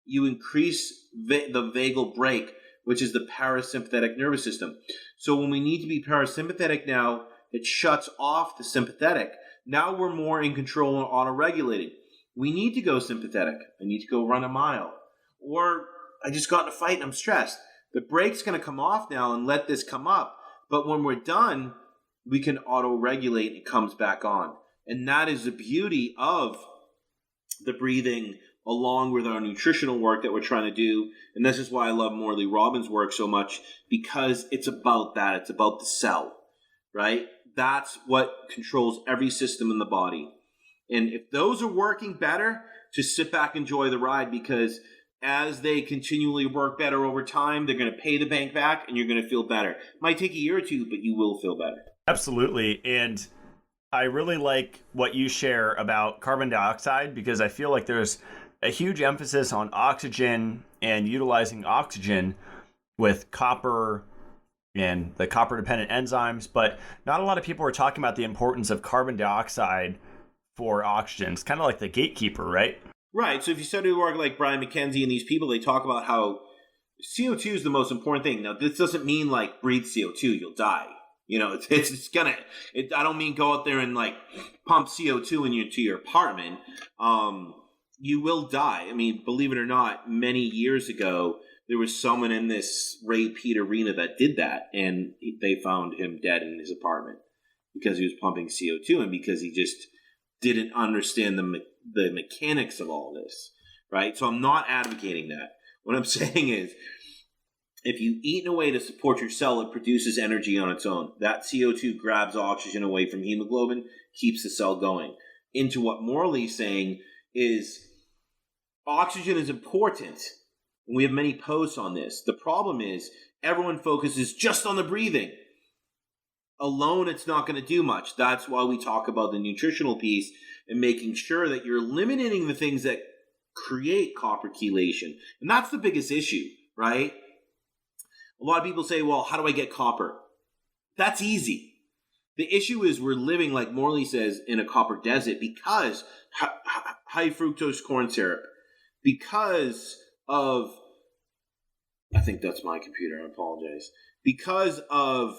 You increase the vagal brake, which is the parasympathetic nervous system. So when we need to be parasympathetic now, it shuts off the sympathetic. Now we're more in control and auto-regulating. We need to go sympathetic. I need to go run a mile. Or I just got in a fight and I'm stressed. The brake's going to come off now and let this come up. But when we're done, we can auto-regulate and it comes back on. And that is the beauty of the breathing along with our nutritional work that we're trying to do. And this is why I love Morley Robbins' work so much, because it's about that. It's about the cell, right? That's what controls every system in the body. And if those are working better, just sit back and enjoy the ride, because as they continually work better over time, they're going to pay the bank back and you're going to feel better. It might take a year or two, but you will feel better. Absolutely. And I really like what you share about carbon dioxide, because I feel like there's a huge emphasis on oxygen and utilizing oxygen with copper and the copper-dependent enzymes, but not a lot of people are talking about the importance of carbon dioxide for oxygen. It's kind of like the gatekeeper, right? Right. So if you study work like Brian McKenzie and these people, they talk about how CO2 is the most important thing. Now, this doesn't mean like breathe CO2, you'll die. It's gonna. I don't mean go out there and like pump CO2 into your apartment. You will die. I mean, believe it or not, many years ago, there was someone in this Ray Peat arena that did that, and they found him dead in his apartment because he was pumping CO2 and because he just didn't understand the mechanics of all this, right? So I'm not advocating that. What I'm saying is If you eat in a way to support your cell, it produces energy on its own. That CO2 grabs oxygen away from hemoglobin, keeps the cell going. Into what Morley's saying is oxygen is important. And we have many posts on this. The problem is everyone focuses just on the breathing. Alone, it's not going to do much. That's why we talk about the nutritional piece and making sure that you're eliminating the things that create copper chelation. And that's the biggest issue, right? A lot of people say, well, how do I get copper? That's easy. The issue is we're living, like Morley says, in a copper desert because high fructose corn syrup, because of, I think that's my computer, I apologize, because of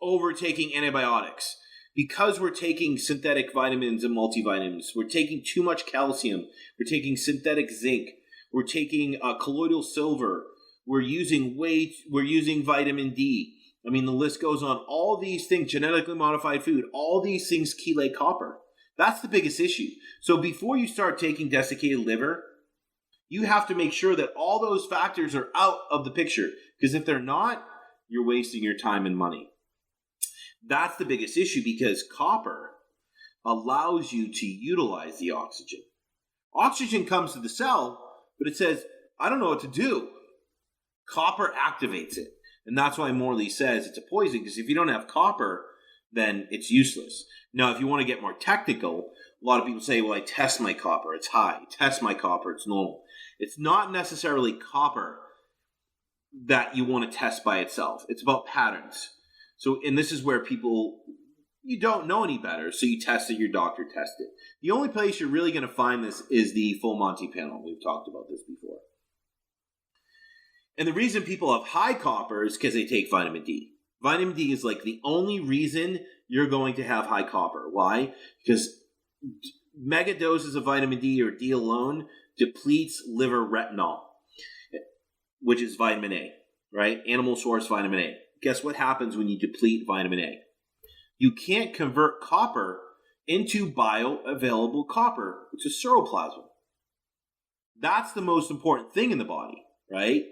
overtaking antibiotics, because we're taking synthetic vitamins and multivitamins, we're taking too much calcium, we're taking synthetic zinc, we're taking colloidal silver, we're using vitamin D. I mean, the list goes on. All these things, genetically modified food, all these things chelate copper. That's the biggest issue. So before you start taking desiccated liver, you have to make sure that all those factors are out of the picture. Because if they're not, you're wasting your time and money. That's the biggest issue because copper allows you to utilize the oxygen. Oxygen comes to the cell, but it says, I don't know what to do. Copper activates it. And that's why Morley says it's a poison, because if you don't have copper, then it's useless. Now, if you want to get more technical, a lot of people say, well, I test my copper, it's high. Test my copper, it's normal. It's not necessarily copper that you want to test by itself. It's about patterns. So, and this is where you don't know any better, so you test it, your doctor tests it. The only place you're really going to find this is the Full Monty panel. We've talked about this before. And the reason people have high copper is because they take vitamin D. Vitamin D is like the only reason you're going to have high copper. Why? Because mega doses of vitamin D or D alone depletes liver retinol, which is vitamin A, right? Animal source vitamin A. Guess what happens when you deplete vitamin A? You can't convert copper into bioavailable copper, which is seroplasmin. That's the most important thing in the body, right?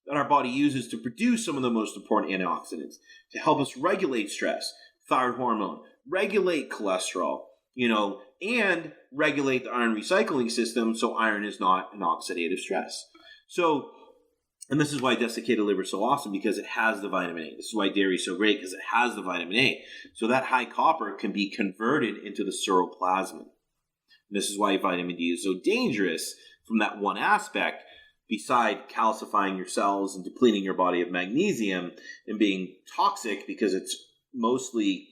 That our body uses to produce some of the most important antioxidants to help us regulate stress, thyroid hormone, regulate cholesterol, and regulate the iron recycling system so iron is not an oxidative stress. So, and this is why desiccated liver is so awesome, because it has the vitamin A. This is why dairy is so great, because it has the vitamin A. So that high copper can be converted into the seroplasmin. And this is why vitamin D is so dangerous from that one aspect, beside calcifying your cells and depleting your body of magnesium and being toxic because it's mostly,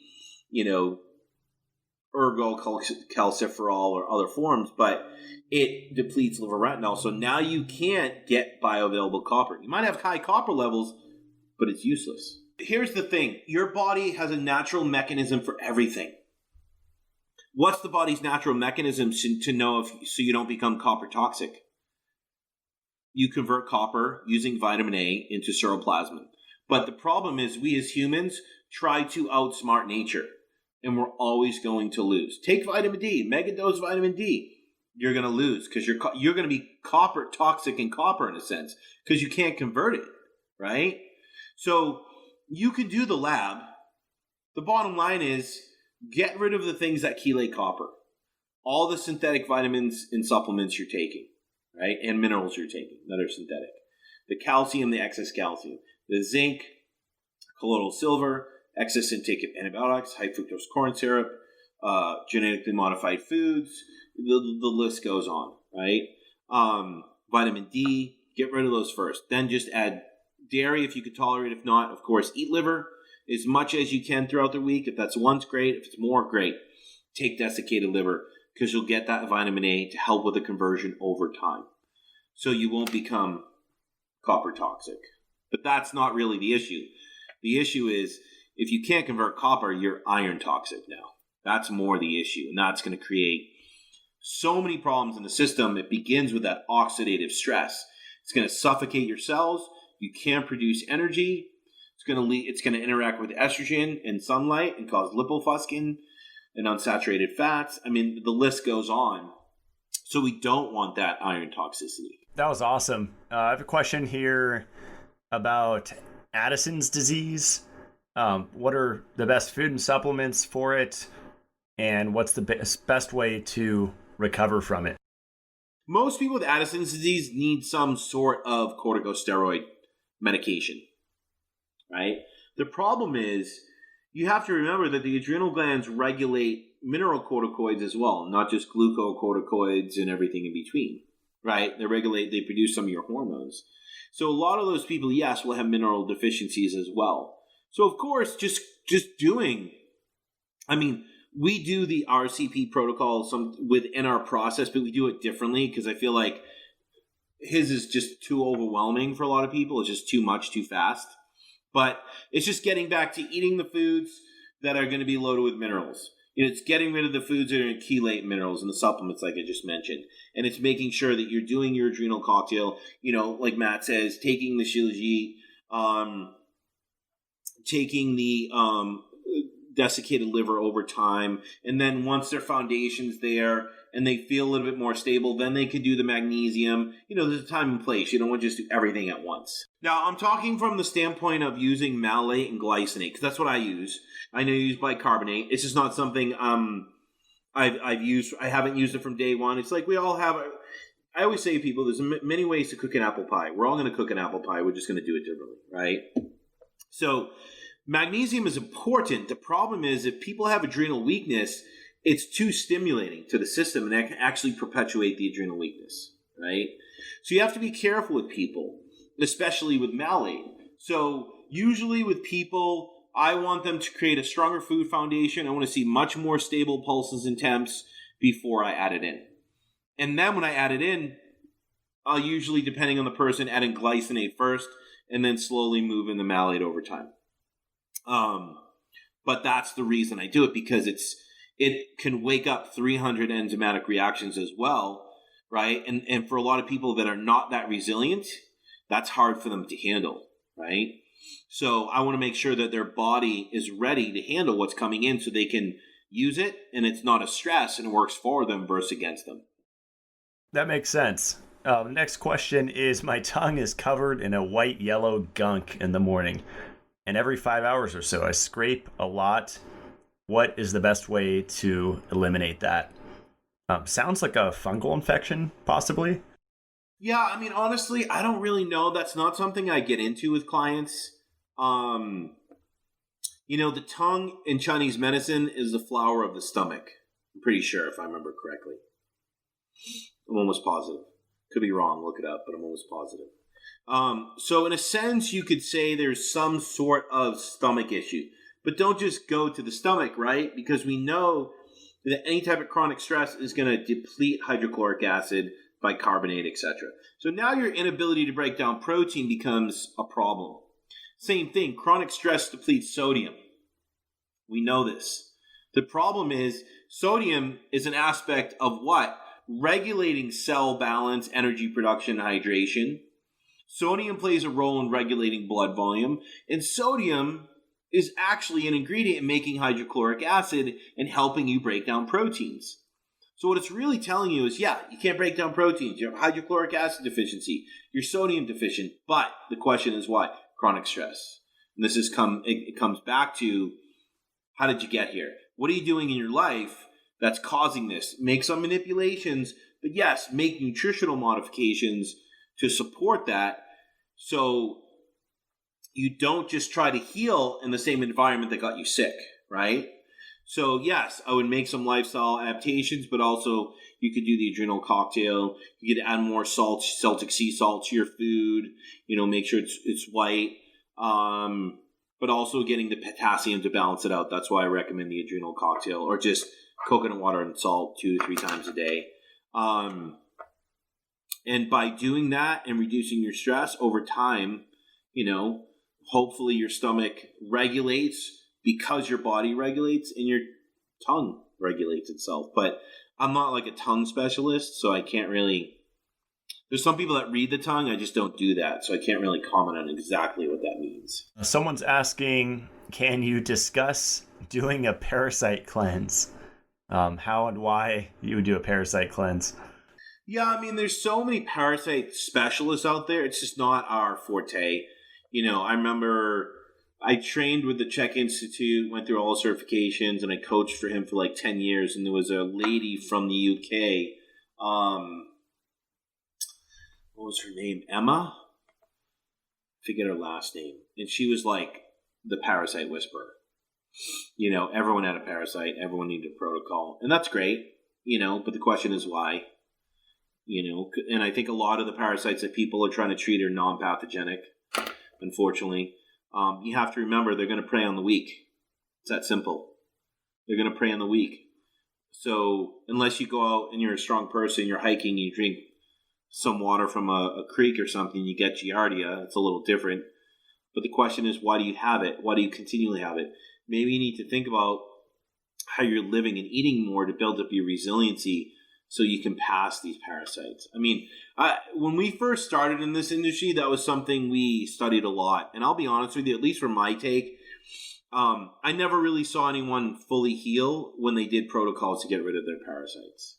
ergocalciferol or other forms, but it depletes liver retinol. So now you can't get bioavailable copper. You might have high copper levels, but it's useless. Here's the thing. Your body has a natural mechanism for everything. What's the body's natural mechanism to know so you don't become copper toxic? You convert copper using vitamin A into seroplasmin. But the problem is we as humans try to outsmart nature, and we're always going to lose. Take vitamin D, mega dose vitamin D. You're going to lose because you're going to be copper toxic in copper in a sense because you can't convert it, right? So you can do the lab. The bottom line is get rid of the things that chelate copper. All the synthetic vitamins and supplements you're taking, right? And minerals you're taking that are synthetic. The calcium, the excess calcium. The zinc, colloidal silver, excess intake of antibiotics, high fructose corn syrup, genetically modified foods. The list goes on, right? Vitamin D, get rid of those first. Then just add dairy if you could tolerate. If not, of course, eat liver as much as you can throughout the week. If that's once, great. If it's more, great. Take desiccated liver because you'll get that vitamin A to help with the conversion over time. So you won't become copper toxic. But that's not really the issue. The issue is if you can't convert copper, you're iron toxic now. That's more the issue. And that's going to create so many problems in the system. It begins with that oxidative stress. It's going to suffocate your cells. You can't produce energy. It's going to interact with estrogen and sunlight and cause lipofuscin and unsaturated fats. I mean, the list goes on. So we don't want that iron toxicity. That was awesome. I have a question here. about Addison's disease. What are the best food and supplements for it? And what's the best way to recover from it? Most people with Addison's disease need some sort of corticosteroid medication, right? The problem is you have to remember that the adrenal glands regulate mineralocorticoids as well, not just glucocorticoids and everything in between, right? They produce some of your hormones. So a lot of those people, yes, will have mineral deficiencies as well. So of course, we do the RCP protocol within our process, but we do it differently because I feel like his is just too overwhelming for a lot of people. It's just too much, too fast. But it's just getting back to eating the foods that are going to be loaded with minerals. It's getting rid of the foods that are going to chelate minerals and the supplements like I just mentioned. And it's making sure that you're doing your adrenal cocktail, like Matt says, taking the Shilajit, taking the desiccated liver over time. And then once their foundation's there and they feel a little bit more stable, then they could do the magnesium. There's a time and place. You don't want to just do everything at once. Now, I'm talking from the standpoint of using malate and glycinate, because that's what I use. I know you use bicarbonate. It's just not something I've used. I haven't used it from day one. It's like we all have. I always say to people, there's many ways to cook an apple pie. We're all going to cook an apple pie. We're just going to do it differently, right? So magnesium is important. The problem is if people have adrenal weakness, it's too stimulating to the system and that can actually perpetuate the adrenal weakness, right? So you have to be careful with people, especially with malate. So usually with people, I want them to create a stronger food foundation. I want to see much more stable pulses and temps before I add it in. And then when I add it in, I'll usually, depending on the person, add in glycinate first and then slowly move in the malate over time. But that's the reason I do it, because it can wake up 300 enzymatic reactions as well, right? And for a lot of people that are not that resilient, that's hard for them to handle, right? So I want to make sure that their body is ready to handle what's coming in so they can use it and it's not a stress and it works for them versus against them. That makes sense. Next question is, my tongue is covered in a white-yellow gunk in the morning, and every 5 hours or so I scrape a lot. What is the best way to eliminate that? Sounds like a fungal infection, possibly. Yeah, honestly, I don't really know. That's not something I get into with clients. The tongue in Chinese medicine is the flower of the stomach. I'm pretty sure, if I remember correctly. I'm almost positive. Could be wrong, look it up, but I'm almost positive. So in a sense, you could say there's some sort of stomach issue. But don't just go to the stomach, right? Because we know that any type of chronic stress is going to deplete hydrochloric acid, bicarbonate, etc. So now your inability to break down protein becomes a problem. Same thing, chronic stress depletes sodium. We know this. The problem is sodium is an aspect of what? Regulating cell balance, energy production, hydration. Sodium plays a role in regulating blood volume, and sodium is actually an ingredient in making hydrochloric acid and helping you break down proteins. So what it's really telling you is, you can't break down proteins. You have hydrochloric acid deficiency. You're sodium deficient. But the question is why? Chronic stress. And it comes back to, how did you get here? What are you doing in your life that's causing this? Make some manipulations, but yes, make nutritional modifications to support that, so you don't just try to heal in the same environment that got you sick, right? So yes, I would make some lifestyle adaptations, but also you could do the adrenal cocktail. You could add more salt, Celtic sea salt to your food. Make sure it's white, but also getting the potassium to balance it out. That's why I recommend the adrenal cocktail, or just coconut water and salt 2 to 3 times a day. And by doing that and reducing your stress over time, hopefully your stomach regulates because your body regulates and your tongue regulates itself. But I'm not like a tongue specialist, so I can't really... There's some people that read the tongue, I just don't do that, so I can't really comment on exactly what that means. Someone's asking, can you discuss doing a parasite cleanse? How and why you would do a parasite cleanse? Yeah, there's so many parasite specialists out there. It's just not our forte. I remember I trained with the Czech Institute, went through all the certifications, and I coached for him for like 10 years. And there was a lady from the UK. What was her name? Emma? I forget her last name. And she was like the parasite whisperer. Everyone had a parasite. Everyone needed a protocol. And that's great, but the question is why? And I think a lot of the parasites that people are trying to treat are non-pathogenic, unfortunately. You have to remember they're going to prey on the weak. It's that simple. They're going to prey on the weak. So unless you go out and you're a strong person, you're hiking, you drink some water from a creek or something, you get giardia. It's a little different. But the question is, why do you have it? Why do you continually have it? Maybe you need to think about how you're living and eating more to build up your resiliency so you can pass these parasites. I mean, when we first started in this industry, that was something we studied a lot. And I'll be honest with you, at least from my take, I never really saw anyone fully heal when they did protocols to get rid of their parasites.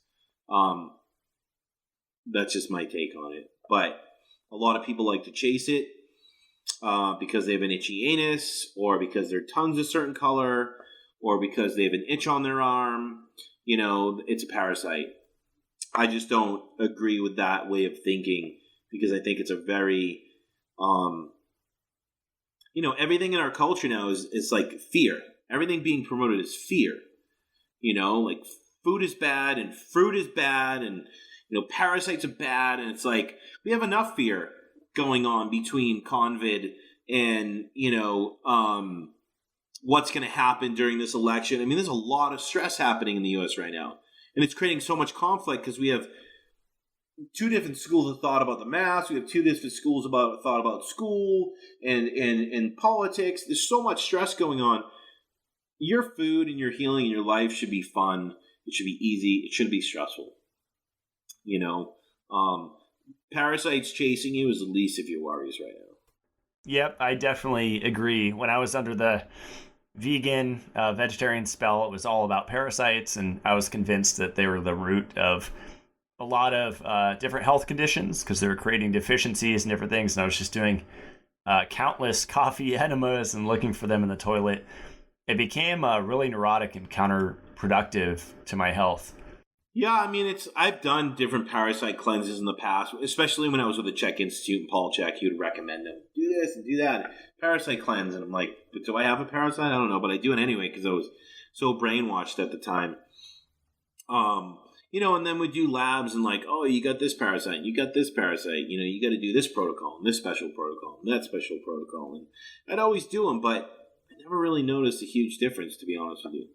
That's just my take on it. But a lot of people like to chase it because they have an itchy anus, or because their tongue's a certain color, or because they have an itch on their arm. It's a parasite. I just don't agree with that way of thinking, because I think it's a very, everything in our culture now is like fear. Everything being promoted is fear. Like food is bad and fruit is bad and, parasites are bad. And it's like, we have enough fear going on between COVID and, what's going to happen during this election. I mean, there's a lot of stress happening in the U.S. right now. And it's creating so much conflict because we have two different schools of thought about the mask. We have two different schools of thought about school and politics. There's so much stress going on. Your food and your healing and your life should be fun. It should be easy. It shouldn't be stressful. Parasites chasing you is the least of your worries right now. Yep, I definitely agree. When I was under the vegan, vegetarian spell, it was all about parasites, and I was convinced that they were the root of a lot of different health conditions because they were creating deficiencies and different things. And I was just doing countless coffee enemas and looking for them in the toilet. It became really neurotic and counterproductive to my health. Yeah, I mean, I've done different parasite cleanses in the past, especially when I was with the Czech Institute and Paul Czech. He would recommend them. Do this and do that. Parasite cleanse. And I'm like, but do I have a parasite? I don't know, but I do it anyway because I was so brainwashed at the time. And then we do labs and like, oh, you got this parasite, you got this parasite, you got to do this protocol and this special protocol and that special protocol. And I'd always do them, but I never really noticed a huge difference, to be honest with you.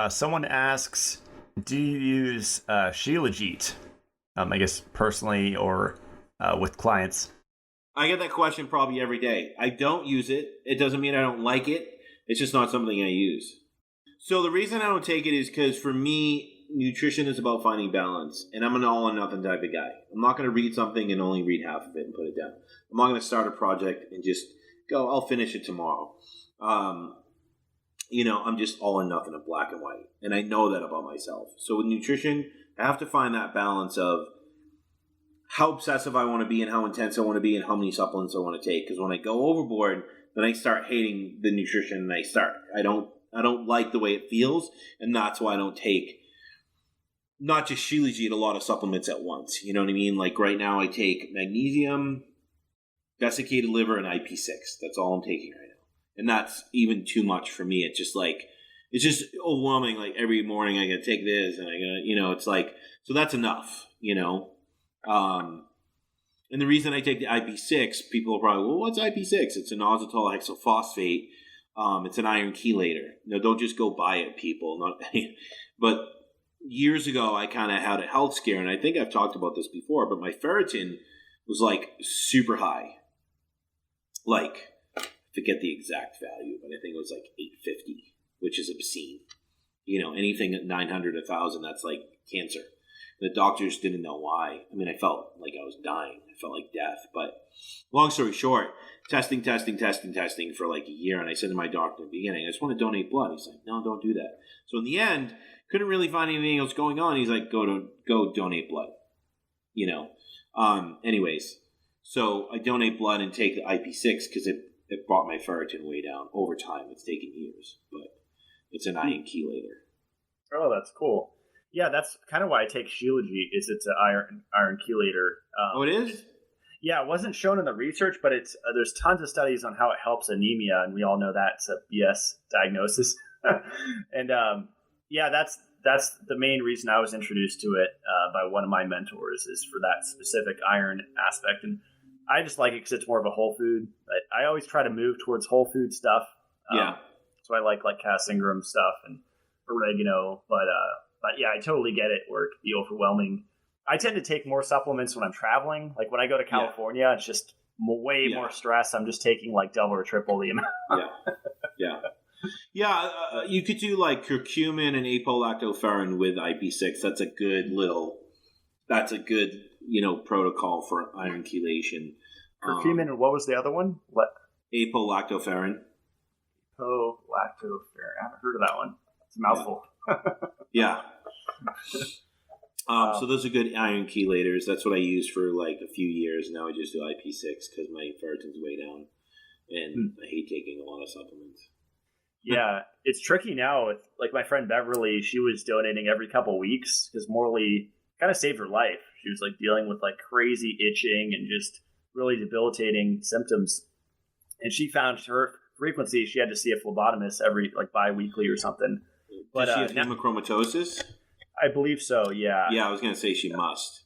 Someone asks, do you use Shilajit? I guess personally or with clients? I get that question probably every day. I don't use it. It doesn't mean I don't like it. It's just not something I use. So the reason I don't take it is because for me, nutrition is about finding balance. And I'm an all or nothing type of guy. I'm not going to read something and only read half of it and put it down. I'm not going to start a project and just go, I'll finish it tomorrow. I'm just all or nothing in black and white. And I know that about myself. So with nutrition, I have to find that balance of how obsessive I want to be and how intense I want to be and how many supplements I want to take. Because when I go overboard, then I start hating the nutrition and I don't like the way it feels. And that's why I don't take not just Shilajit, a lot of supplements at once. You know what I mean? Like right now I take magnesium, desiccated liver, and IP6. That's all I'm taking right now. And that's even too much for me. It's just overwhelming. Like every morning I gotta take this and I gotta, it's like, so that's enough, and the reason I take the IP6, people are probably, well, what's IP6? It's an inositol hexophosphate. It's an iron chelator. Don't just go buy it, people. But years ago, I kind of had a health scare, and I think I've talked about this before, but my ferritin was like super high. Like, I forget the exact value, but I think it was like 850, which is obscene. Anything at 900, 1,000, that's like cancer. The doctors didn't know why. I mean, I felt like I was dying. I felt like death. But long story short, testing for like a year. And I said to my doctor in the beginning, I just want to donate blood. He's like, no, don't do that. So in the end, couldn't really find anything else going on. He's like, go donate blood. Anyways. So I donate blood and take the IP6 because it brought my ferritin way down over time. It's taken years, but it's an iron chelator. Oh, that's cool. Yeah, that's kind of why I take Shilajit. Is it's an iron chelator. It is? Yeah, it wasn't shown in the research, but it's there's tons of studies on how it helps anemia, and we all know that's a BS diagnosis. And yeah, that's the main reason I was introduced to it by one of my mentors, is for that specific iron aspect. And I just like it because it's more of a whole food. I always try to move towards whole food stuff. So I like cassingram stuff and oregano, but yeah, I totally get it where it could be overwhelming. I tend to take more supplements when I'm traveling. Like when I go to California, it's just way more stress. I'm just taking like double or triple the amount. Yeah, you could do like curcumin and apolilactoferrin with IP6. That's a good protocol for iron chelation. Curcumin and what was the other one? What? Apolilactoferrin. Apolilactoferrin. I haven't heard of that one. It's a mouthful. Yeah. So those are good iron chelators. That's what I used for like a few years. Now I just do IP6 because my ferritin's way down, and I hate taking a lot of supplements. Yeah, it's tricky now with like my friend Beverly. She was donating every couple of weeks because Morley kind of saved her life. She was like dealing with like crazy itching and just really debilitating symptoms. And she found her frequency. She had to see a phlebotomist every like bi-weekly or something. But does she have hemochromatosis? I believe so. Yeah. Yeah, I was going to say she must.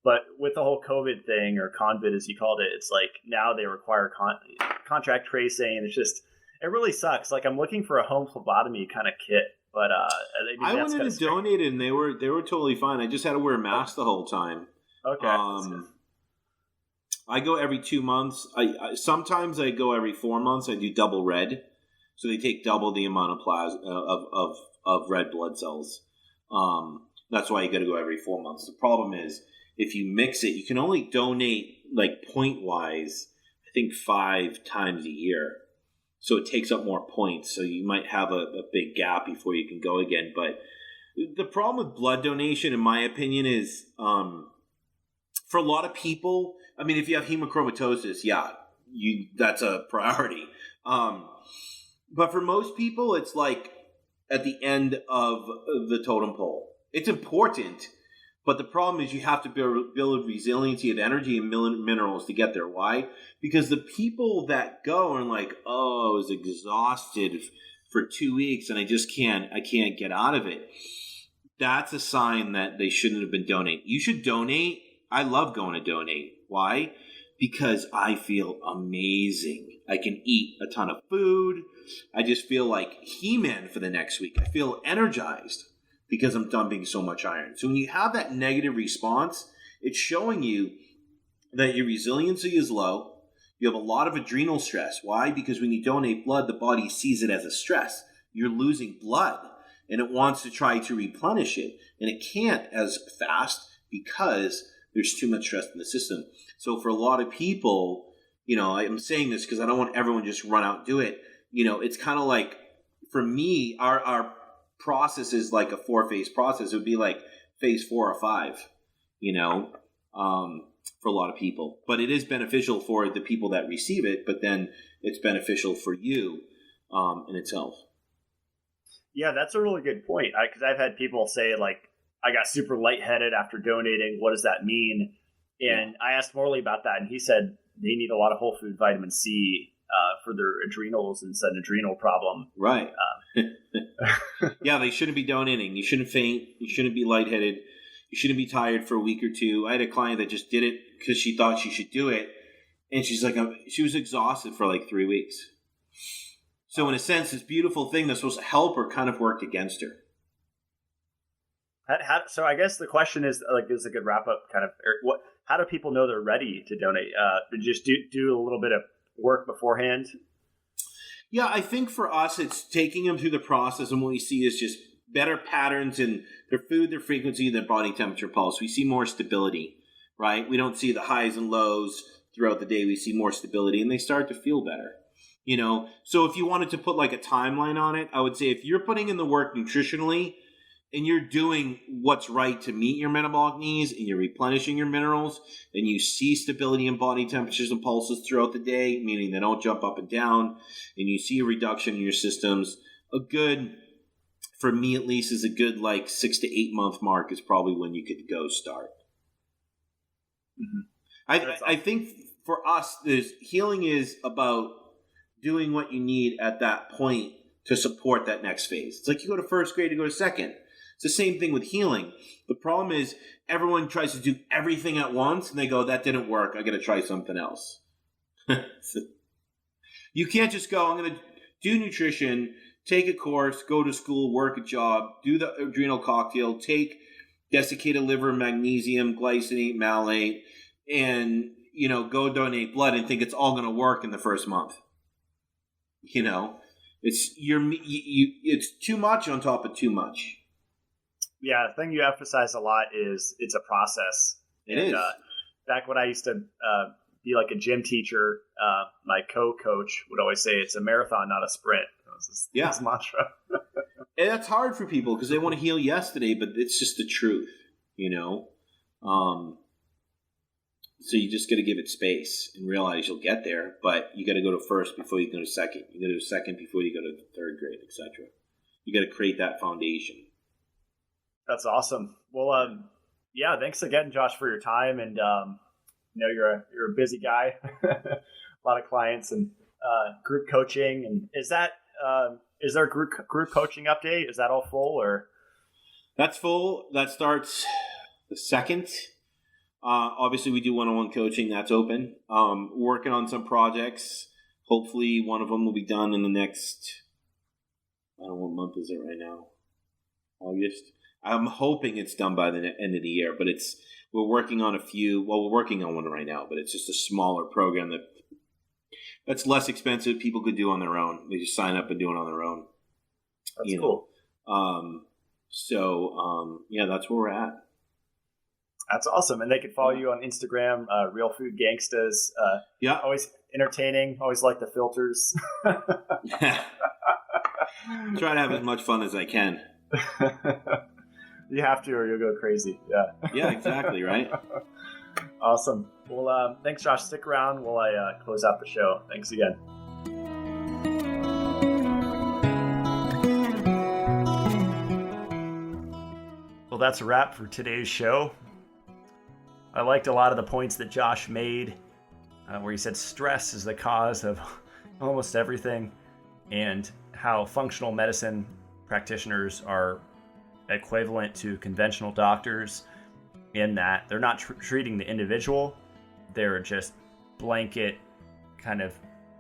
But with the whole COVID thing, or COVID as you called it, it's like now they require contract tracing, and it's just. It really sucks. Like I'm looking for a home phlebotomy kind of kit, but I wanted to donate it, and they were totally fine. I just had to wear a mask the whole time. Okay. I go every 2 months. I sometimes I go every 4 months. I do double red, so they take double the amount of plasma of red blood cells. That's why you got to go every 4 months. The problem is if you mix it, you can only donate like point wise. I think 5 times a year. So it takes up more points. So you might have a big gap before you can go again. But the problem with blood donation, in my opinion, is for a lot of people, I mean, if you have hemochromatosis, that's a priority. But for most people, it's like at the end of the totem pole. It's important, but the problem is you have to build resiliency of energy and minerals to get there. Why? Because the people that go are like, oh, I was exhausted for 2 weeks and I can't get out of it. That's a sign that they shouldn't have been donating. You should donate. I love going to donate. Why? Because I feel amazing. I can eat a ton of food. I just feel like He-Man for the next week. I feel energized because I'm dumping so much iron. So when you have that negative response, it's showing you that your resiliency is low. You have a lot of adrenal stress. Why? Because when you donate blood, the body sees it as a stress. You're losing blood, and it wants to try to replenish it, and it can't as fast because there's too much stress in the system. So for a lot of people, I'm saying this because I don't want everyone to just run out and do it. It's kind of like, for me, our process is like a 4-phase process. It would be like phase 4 or 5, for a lot of people. But it is beneficial for the people that receive it, but then it's beneficial for you in itself. Yeah, that's a really good point. Because I've had people say, like, I got super lightheaded after donating. What does that mean? And I asked Morley about that, and he said they need a lot of whole food vitamin C for their adrenals, and it's an adrenal problem. Right. Yeah, they shouldn't be donating. You shouldn't faint. You shouldn't be lightheaded. You shouldn't be tired for a week or two. I had a client that just did it because she thought she should do it, and she's like, she was exhausted for like 3 weeks. So in a sense, this beautiful thing that's supposed to help her kind of worked against her. So I guess the question is, like, this is a good wrap up kind of, how do people know they're ready to donate? Just do a little bit of work beforehand? Yeah, I think for us, it's taking them through the process, and what we see is just better patterns in their food, their frequency, their body temperature pulse. We see more stability, right? We don't see the highs and lows throughout the day. We see more stability, and they start to feel better. So if you wanted to put like a timeline on it, I would say if you're putting in the work nutritionally, and you're doing what's right to meet your metabolic needs, and you're replenishing your minerals, and you see stability in body temperatures and pulses throughout the day, meaning they don't jump up and down, and you see a reduction in your systems, for me at least, is a good 6 to 8 month mark is probably when you could go start. Mm-hmm. I think for us, healing is about doing what you need at that point to support that next phase. It's like you go to first grade, you go to second. It's the same thing with healing. The problem is everyone tries to do everything at once, and they go, that didn't work. I got to try something else. You can't just go, I'm going to do nutrition, take a course, go to school, work a job, do the adrenal cocktail, take desiccated liver, magnesium, glycinate, malate, and, go donate blood and think it's all going to work in the first month. It's too much on top of too much. Yeah, the thing you emphasize a lot is it's a process. It is. Back when I used to be like a gym teacher, my co-coach would always say it's a marathon, not a sprint. That was his mantra. And that's hard for people because they want to heal yesterday, but it's just the truth, So you just got to give it space and realize you'll get there, but you got to go to first before you go to second. You got to go to second before you go to third grade, etc. You got to create that foundation. That's awesome. Well, yeah, thanks again, Josh, for your time. And you're a busy guy, a lot of clients and group coaching. And is there a group coaching update? Is that all full or? That's full. That starts the 2nd. Obviously, we do one-on-one coaching. That's open. Working on some projects. Hopefully, one of them will be done in the next. I don't know what month is it right now. August. I'm hoping it's done by the end of the year, but we're working on a few. Well, we're working on one right now, but it's just a smaller program that's less expensive. People could do on their own. They just sign up and do it on their own. That's cool. Yeah, that's where we're at. That's awesome. And they can follow you on Instagram, Real Food Gangstas. Yeah. Always entertaining. Always like the filters. Try to have as much fun as I can. You have to or you'll go crazy. Yeah. Yeah, exactly, right? Awesome. Well, thanks, Josh. Stick around while I close out the show. Thanks again. Well, that's a wrap for today's show. I liked a lot of the points that Josh made, where he said stress is the cause of almost everything, and how functional medicine practitioners are equivalent to conventional doctors in that they're not treating the individual, they're just blanket kind of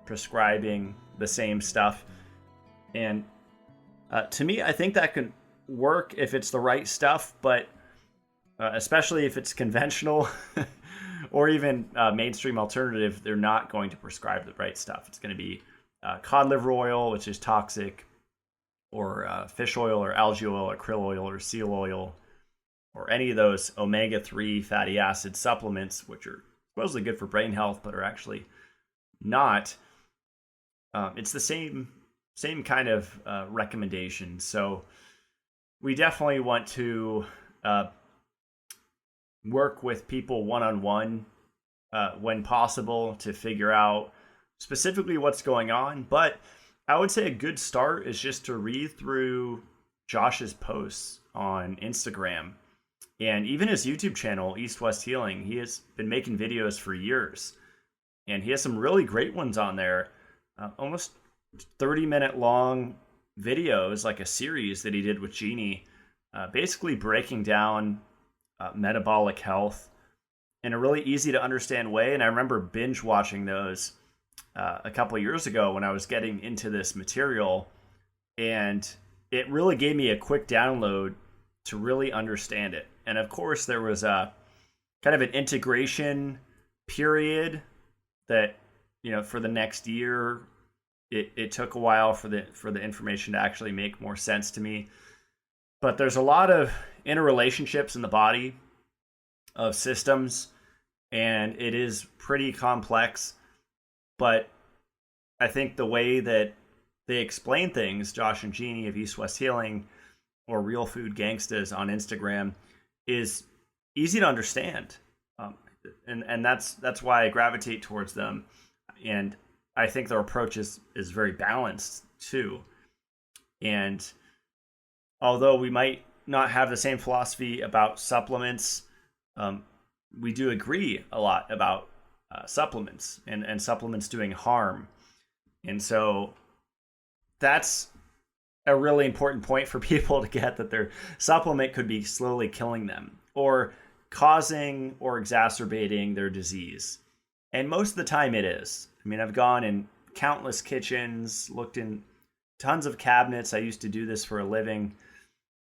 prescribing the same stuff. And to me, I think that can work if it's the right stuff, but especially if it's conventional or even mainstream alternative, they're not going to prescribe the right stuff. It's going to be cod liver oil, which is toxic, or fish oil or algae oil or krill oil or seal oil, or any of those omega-3 fatty acid supplements, which are supposedly good for brain health but are actually not. It's the same kind of recommendation. So we definitely want to work with people one-on-one when possible to figure out specifically what's going on. But I would say a good start is just to read through Josh's posts on Instagram and even his YouTube channel, East West Healing. He has been making videos for years, and he has some really great ones on there, almost 30-minute long videos, like a series that he did with Jeannie, basically breaking down metabolic health in a really easy to understand way. And I remember binge watching those a couple of years ago when I was getting into this material, and it really gave me a quick download to really understand it. And of course, there was a kind of an integration period that, for the next year, it took a while for the information to actually make more sense to me. But there's a lot of interrelationships in the body of systems, and it is pretty complex. But I think the way that they explain things, Josh and Jeannie of East West Healing, or Real Food Gangstas on Instagram is easy to understand. And that's why I gravitate towards them. And I think their approach is very balanced too. And although we might not have the same philosophy about supplements, we do agree a lot about supplements and supplements doing harm. And so that's a really important point for people to get, that their supplement could be slowly killing them or causing or exacerbating their disease. And most of the time it is. I mean, I've gone in countless kitchens, looked in tons of cabinets. I used to do this for a living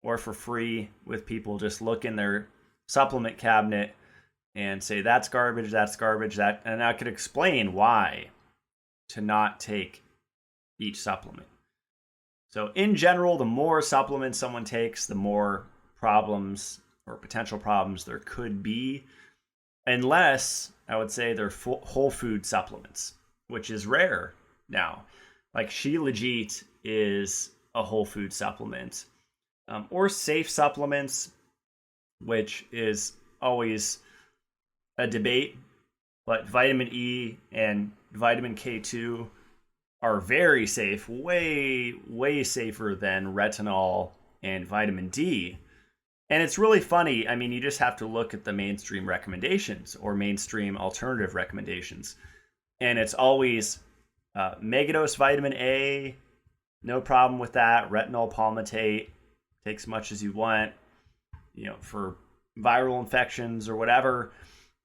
or for free with people. Just look in their supplement cabinet and say, that's garbage, that, and I could explain why to not take each supplement. So in general, the more supplements someone takes, the more problems or potential problems there could be, unless I would say they're whole food supplements, which is rare now. Like Shilajit is a whole food supplement, or safe supplements, which is always a debate, but vitamin E and vitamin K2 are very safe, way safer than retinol and vitamin D. And it's really funny. I mean, you just have to look at the mainstream recommendations or mainstream alternative recommendations. And it's always megadose vitamin A, no problem with that. Retinol palmitate, take as much as you want, for viral infections or whatever.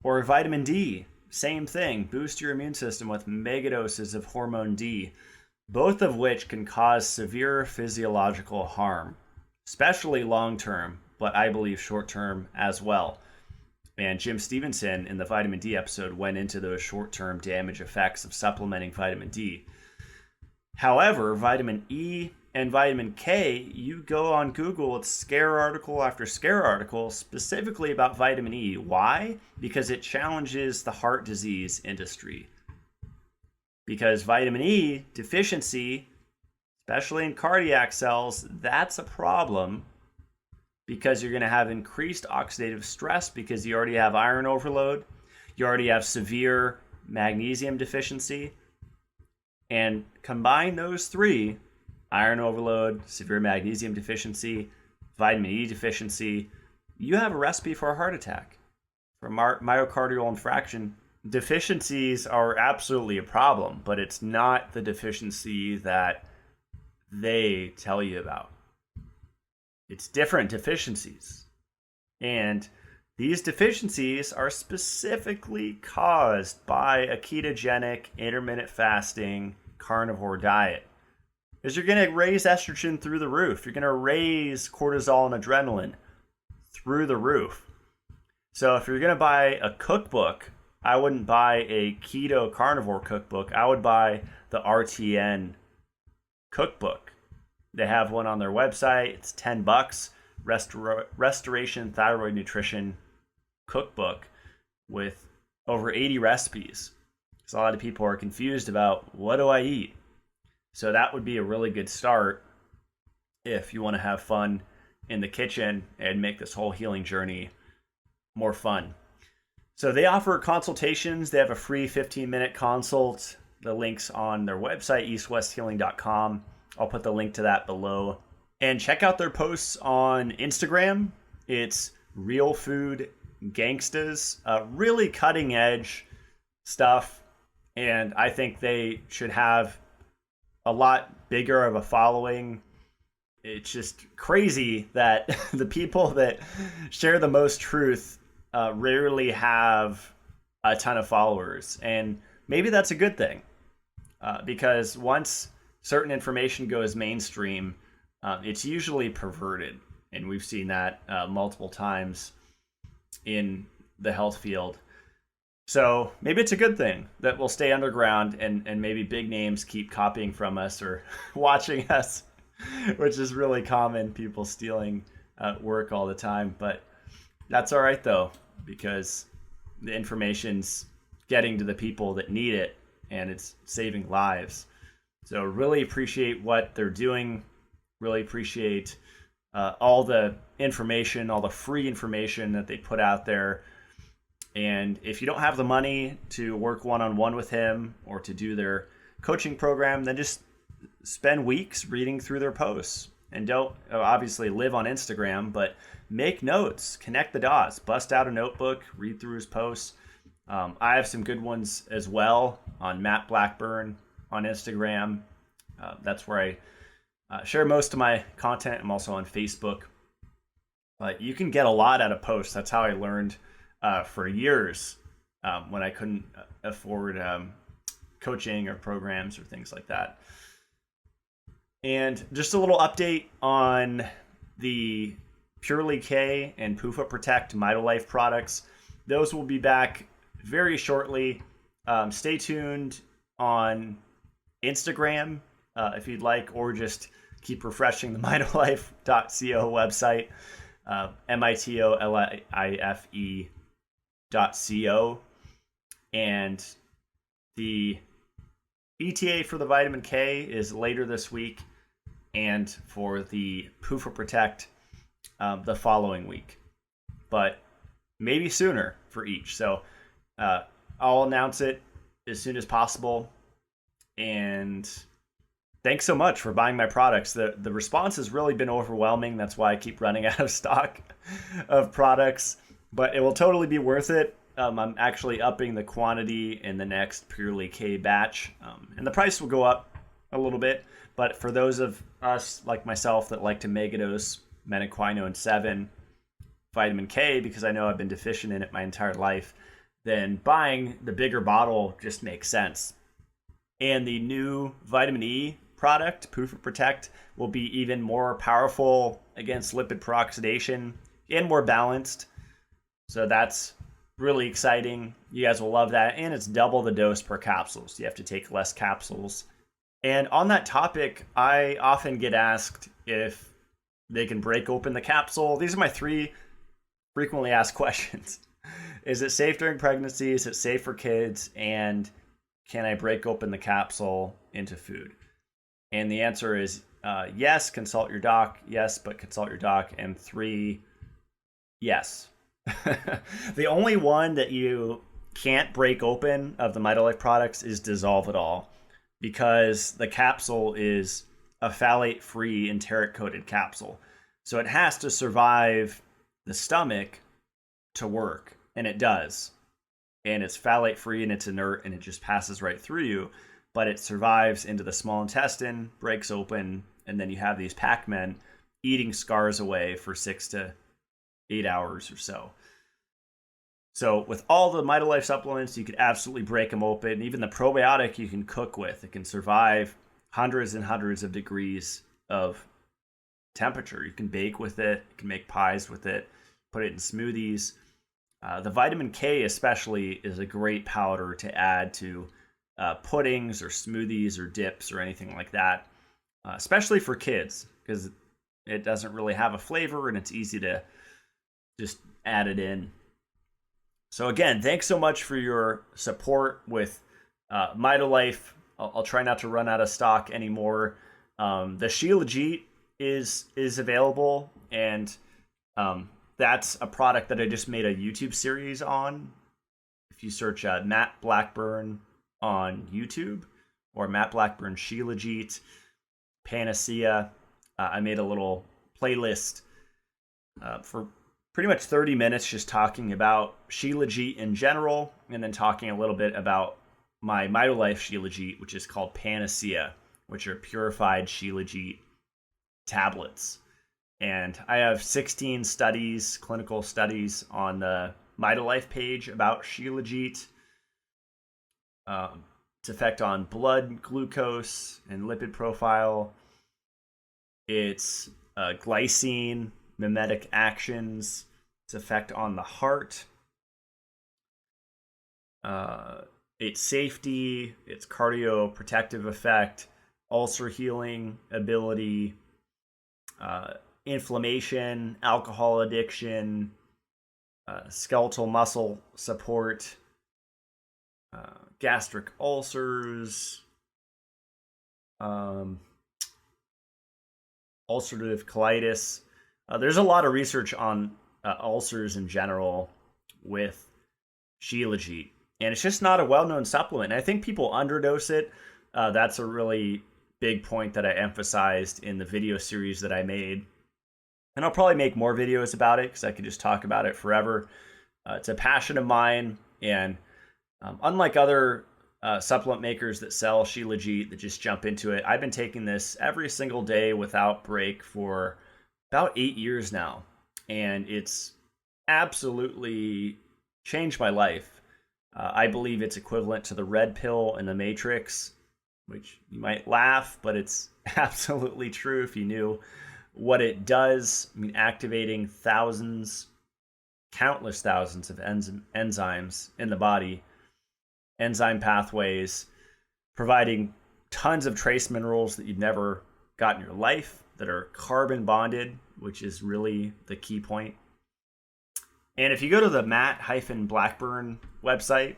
Or vitamin D, same thing. Boost your immune system with megadoses of hormone D, both of which can cause severe physiological harm, especially long-term, but I believe short-term as well. And Jim Stevenson in the vitamin D episode went into those short-term damage effects of supplementing vitamin D. However, vitamin E and vitamin K, you go on Google, it's scare article after scare article specifically about vitamin E. Why? Because it challenges the heart disease industry. Because vitamin E deficiency, especially in cardiac cells, that's a problem, because you're going to have increased oxidative stress because you already have iron overload, you already have severe magnesium deficiency, and combine those three, iron overload, severe magnesium deficiency, vitamin E deficiency, you have a recipe for a heart attack, for myocardial infarction. Deficiencies are absolutely a problem, but it's not the deficiency that they tell you about. It's different deficiencies. And these deficiencies are specifically caused by a ketogenic, intermittent fasting, carnivore diet. Because you're going to raise estrogen through the roof. You're going to raise cortisol and adrenaline through the roof. So if you're going to buy a cookbook, I wouldn't buy a keto carnivore cookbook. I would buy the RTN cookbook. They have one on their website. It's $10. Restoration Thyroid Nutrition cookbook with over 80 recipes. So a lot of people are confused about, what do I eat? So that would be a really good start if you want to have fun in the kitchen and make this whole healing journey more fun. So they offer consultations. They have a free 15-minute consult. The link's on their website, eastwesthealing.com. I'll put the link to that below. And check out their posts on Instagram. It's Real Food Gangstas, really cutting edge stuff. And I think they should have a lot bigger of a following. It's just crazy that the people that share the most truth rarely have a ton of followers. And maybe that's a good thing, because once certain information goes mainstream, it's usually perverted. And we've seen that multiple times in the health field. So maybe it's a good thing that we'll stay underground, and maybe big names keep copying from us or watching us, which is really common, people stealing work all the time. But that's all right, though, because the information's getting to the people that need it, and it's saving lives. So really appreciate what they're doing. Really appreciate all the information, all the free information that they put out there. And if you don't have the money to work one-on-one with him or to do their coaching program, then just spend weeks reading through their posts. And don't obviously live on Instagram, but make notes, connect the dots, bust out a notebook, read through his posts. I have some good ones as well on Matt Blackburn on Instagram. That's where I share most of my content. I'm also on Facebook. But you can get a lot out of posts. That's how I learned for years when I couldn't afford coaching or programs or things like that. And just a little update on the Purely K and PUFA Protect Mitolife products. Those will be back very shortly. Stay tuned on Instagram if you'd like, or just keep refreshing the mitolife.co website, mitolife.co. And the ETA for the vitamin K is later this week, and for the PUFA Protect the following week, but maybe sooner for each. So I'll announce it as soon as possible. And thanks so much for buying my products. The response has really been overwhelming. That's why I keep running out of stock of products, but it will totally be worth it. I'm actually upping the quantity in the next Purely K batch, and the price will go up a little bit. But for those of us like myself that like to megadose menaquinone 7 vitamin K, because I know I've been deficient in it my entire life, then buying the bigger bottle just makes sense. And the new vitamin E product, PUFA Protect, will be even more powerful against lipid peroxidation and more balanced. So that's really exciting. You guys will love that. And it's double the dose per capsule, so you have to take less capsules. And on that topic, I often get asked if they can break open the capsule. These are my 3 frequently asked questions. Is it safe during pregnancy? Is it safe for kids? And can I break open the capsule into food? And the answer is yes, consult your doc. Yes, but consult your doc. And 3, yes. The only one that you can't break open of the Mitolife products is Dissolve It All, because the capsule is a phthalate-free enteric-coated capsule. So it has to survive the stomach to work, and it does. And it's phthalate-free, and it's inert, and it just passes right through you. But it survives into the small intestine, breaks open, and then you have these Pac-Men eating scars away for 6 to 8 hours or so. So with all the Mitolife supplements, you could absolutely break them open. Even the probiotic you can cook with. It can survive hundreds and hundreds of degrees of temperature. You can bake with it. You can make pies with it. Put it in smoothies. The vitamin K especially is a great powder to add to puddings or smoothies or dips or anything like that. Especially for kids, because it doesn't really have a flavor and it's easy to just add it in. So again, thanks so much for your support with Mitolife. I'll try not to run out of stock anymore. The Shilajit is available, and that's a product that I just made a YouTube series on. If you search Matt Blackburn on YouTube or Matt Blackburn Shilajit Panacea, I made a little playlist for pretty much 30 minutes just talking about Shilajit in general, and then talking a little bit about my Mitolife Shilajit, which is called Panacea, which are purified Shilajit tablets. And I have 16 studies, clinical studies, on the Mitolife page about Shilajit. Its effect on blood glucose and lipid profile, its glycine mimetic actions, its effect on the heart, its safety, its cardioprotective effect, ulcer healing ability, inflammation, alcohol addiction, skeletal muscle support, gastric ulcers, ulcerative colitis. There's a lot of research on ulcers in general with Shilajit, and it's just not a well-known supplement. And I think people underdose it. That's a really big point that I emphasized in the video series that I made. And I'll probably make more videos about it because I could just talk about it forever. It's a passion of mine, and unlike other supplement makers that sell Shilajit that just jump into it, I've been taking this every single day without break for about 8 years now, and it's absolutely changed my life. I believe it's equivalent to the red pill in the Matrix, which you might laugh, but it's absolutely true if you knew what it does. I mean, activating countless thousands of enzymes in the body, enzyme pathways, providing tons of trace minerals that you've never got in your life that are carbon bonded, which is really the key point. And if you go to the Matt-Blackburn website,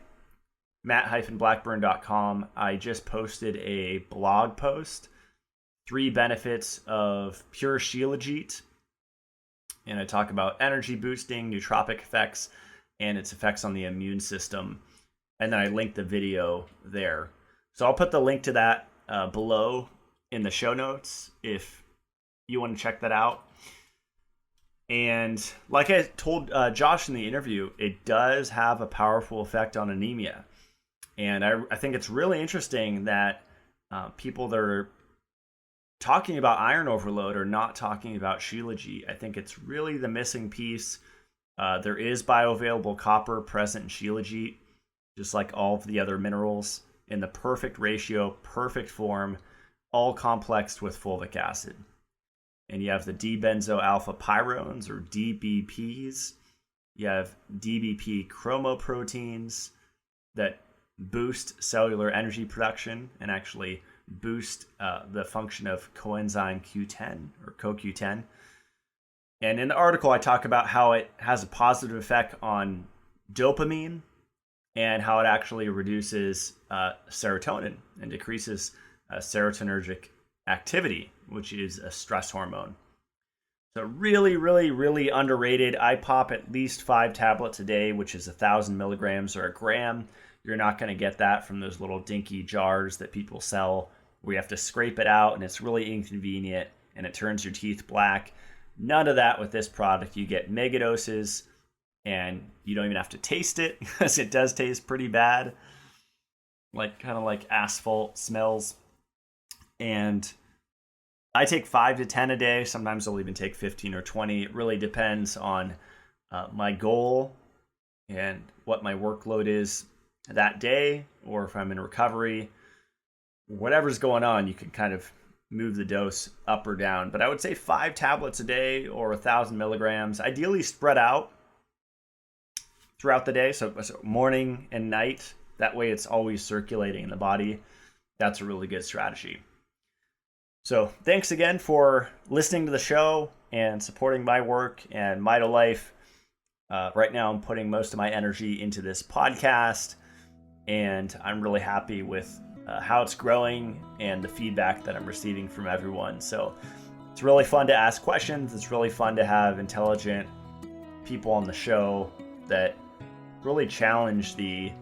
matt-blackburn.com, I just posted a blog post, 3 benefits of pure Shilajit. And I talk about energy boosting, nootropic effects, and its effects on the immune system. And then I link the video there. So I'll put the link to that below in the show notes if you want to check that out. And like I told Josh in the interview, it does have a powerful effect on anemia. And I think it's really interesting that people that are talking about iron overload are not talking about Shilajit. I think it's really the missing piece. There is bioavailable copper present in Shilajit, just like all of the other minerals, in the perfect ratio, perfect form, all complexed with fulvic acid. And you have the D-benzo alpha pyrones, or DBPs. You have DBP chromoproteins that boost cellular energy production and actually boost the function of coenzyme Q10 or CoQ10. And in the article, I talk about how it has a positive effect on dopamine and how it actually reduces serotonin and decreases serotonergic activity, which is a stress hormone. So really, really, really underrated. I pop at least 5 tablets a day, which is 1,000 milligrams or a gram. You're not going to get that from those little dinky jars that people sell where you have to scrape it out and it's really inconvenient and it turns your teeth black. None of that with this product. You get mega doses and you don't even have to taste it because it does taste pretty bad. Kind of like asphalt smells. And I take 5 to 10 a day. Sometimes I'll even take 15 or 20. It really depends on my goal and what my workload is that day, or if I'm in recovery. Whatever's going on, you can kind of move the dose up or down. But I would say 5 tablets a day or 1,000 milligrams, ideally spread out throughout the day. So morning and night. That way it's always circulating in the body. That's a really good strategy. So thanks again for listening to the show and supporting my work and Mitolife. Right now I'm putting most of my energy into this podcast, and I'm really happy with how it's growing and the feedback that I'm receiving from everyone. So it's really fun to ask questions. It's really fun to have intelligent people on the show that really challenge the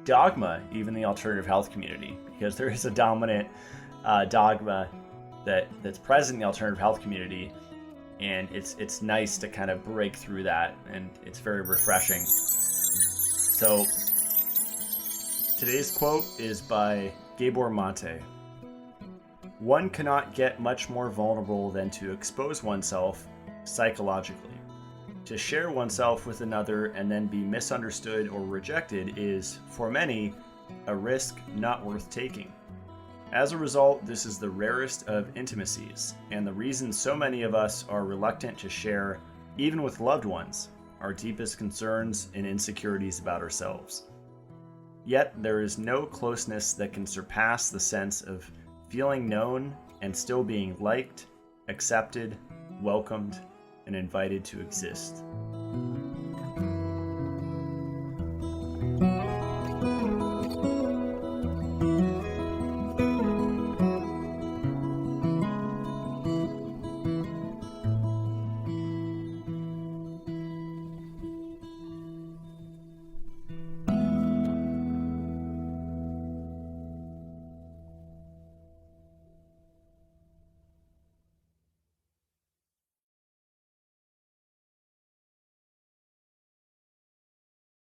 dogma, even the alternative health community, because there is a dominant dogma that's present in the alternative health community, and it's nice to kind of break through that, and it's very refreshing. So today's quote is by Gabor Mate. One cannot get much more vulnerable than to expose oneself psychologically. To share oneself with another and then be misunderstood or rejected is, for many, a risk not worth taking. As a result, this is the rarest of intimacies, and the reason so many of us are reluctant to share, even with loved ones, our deepest concerns and insecurities about ourselves. Yet, there is no closeness that can surpass the sense of feeling known and still being liked, accepted, welcomed, and invited to exist.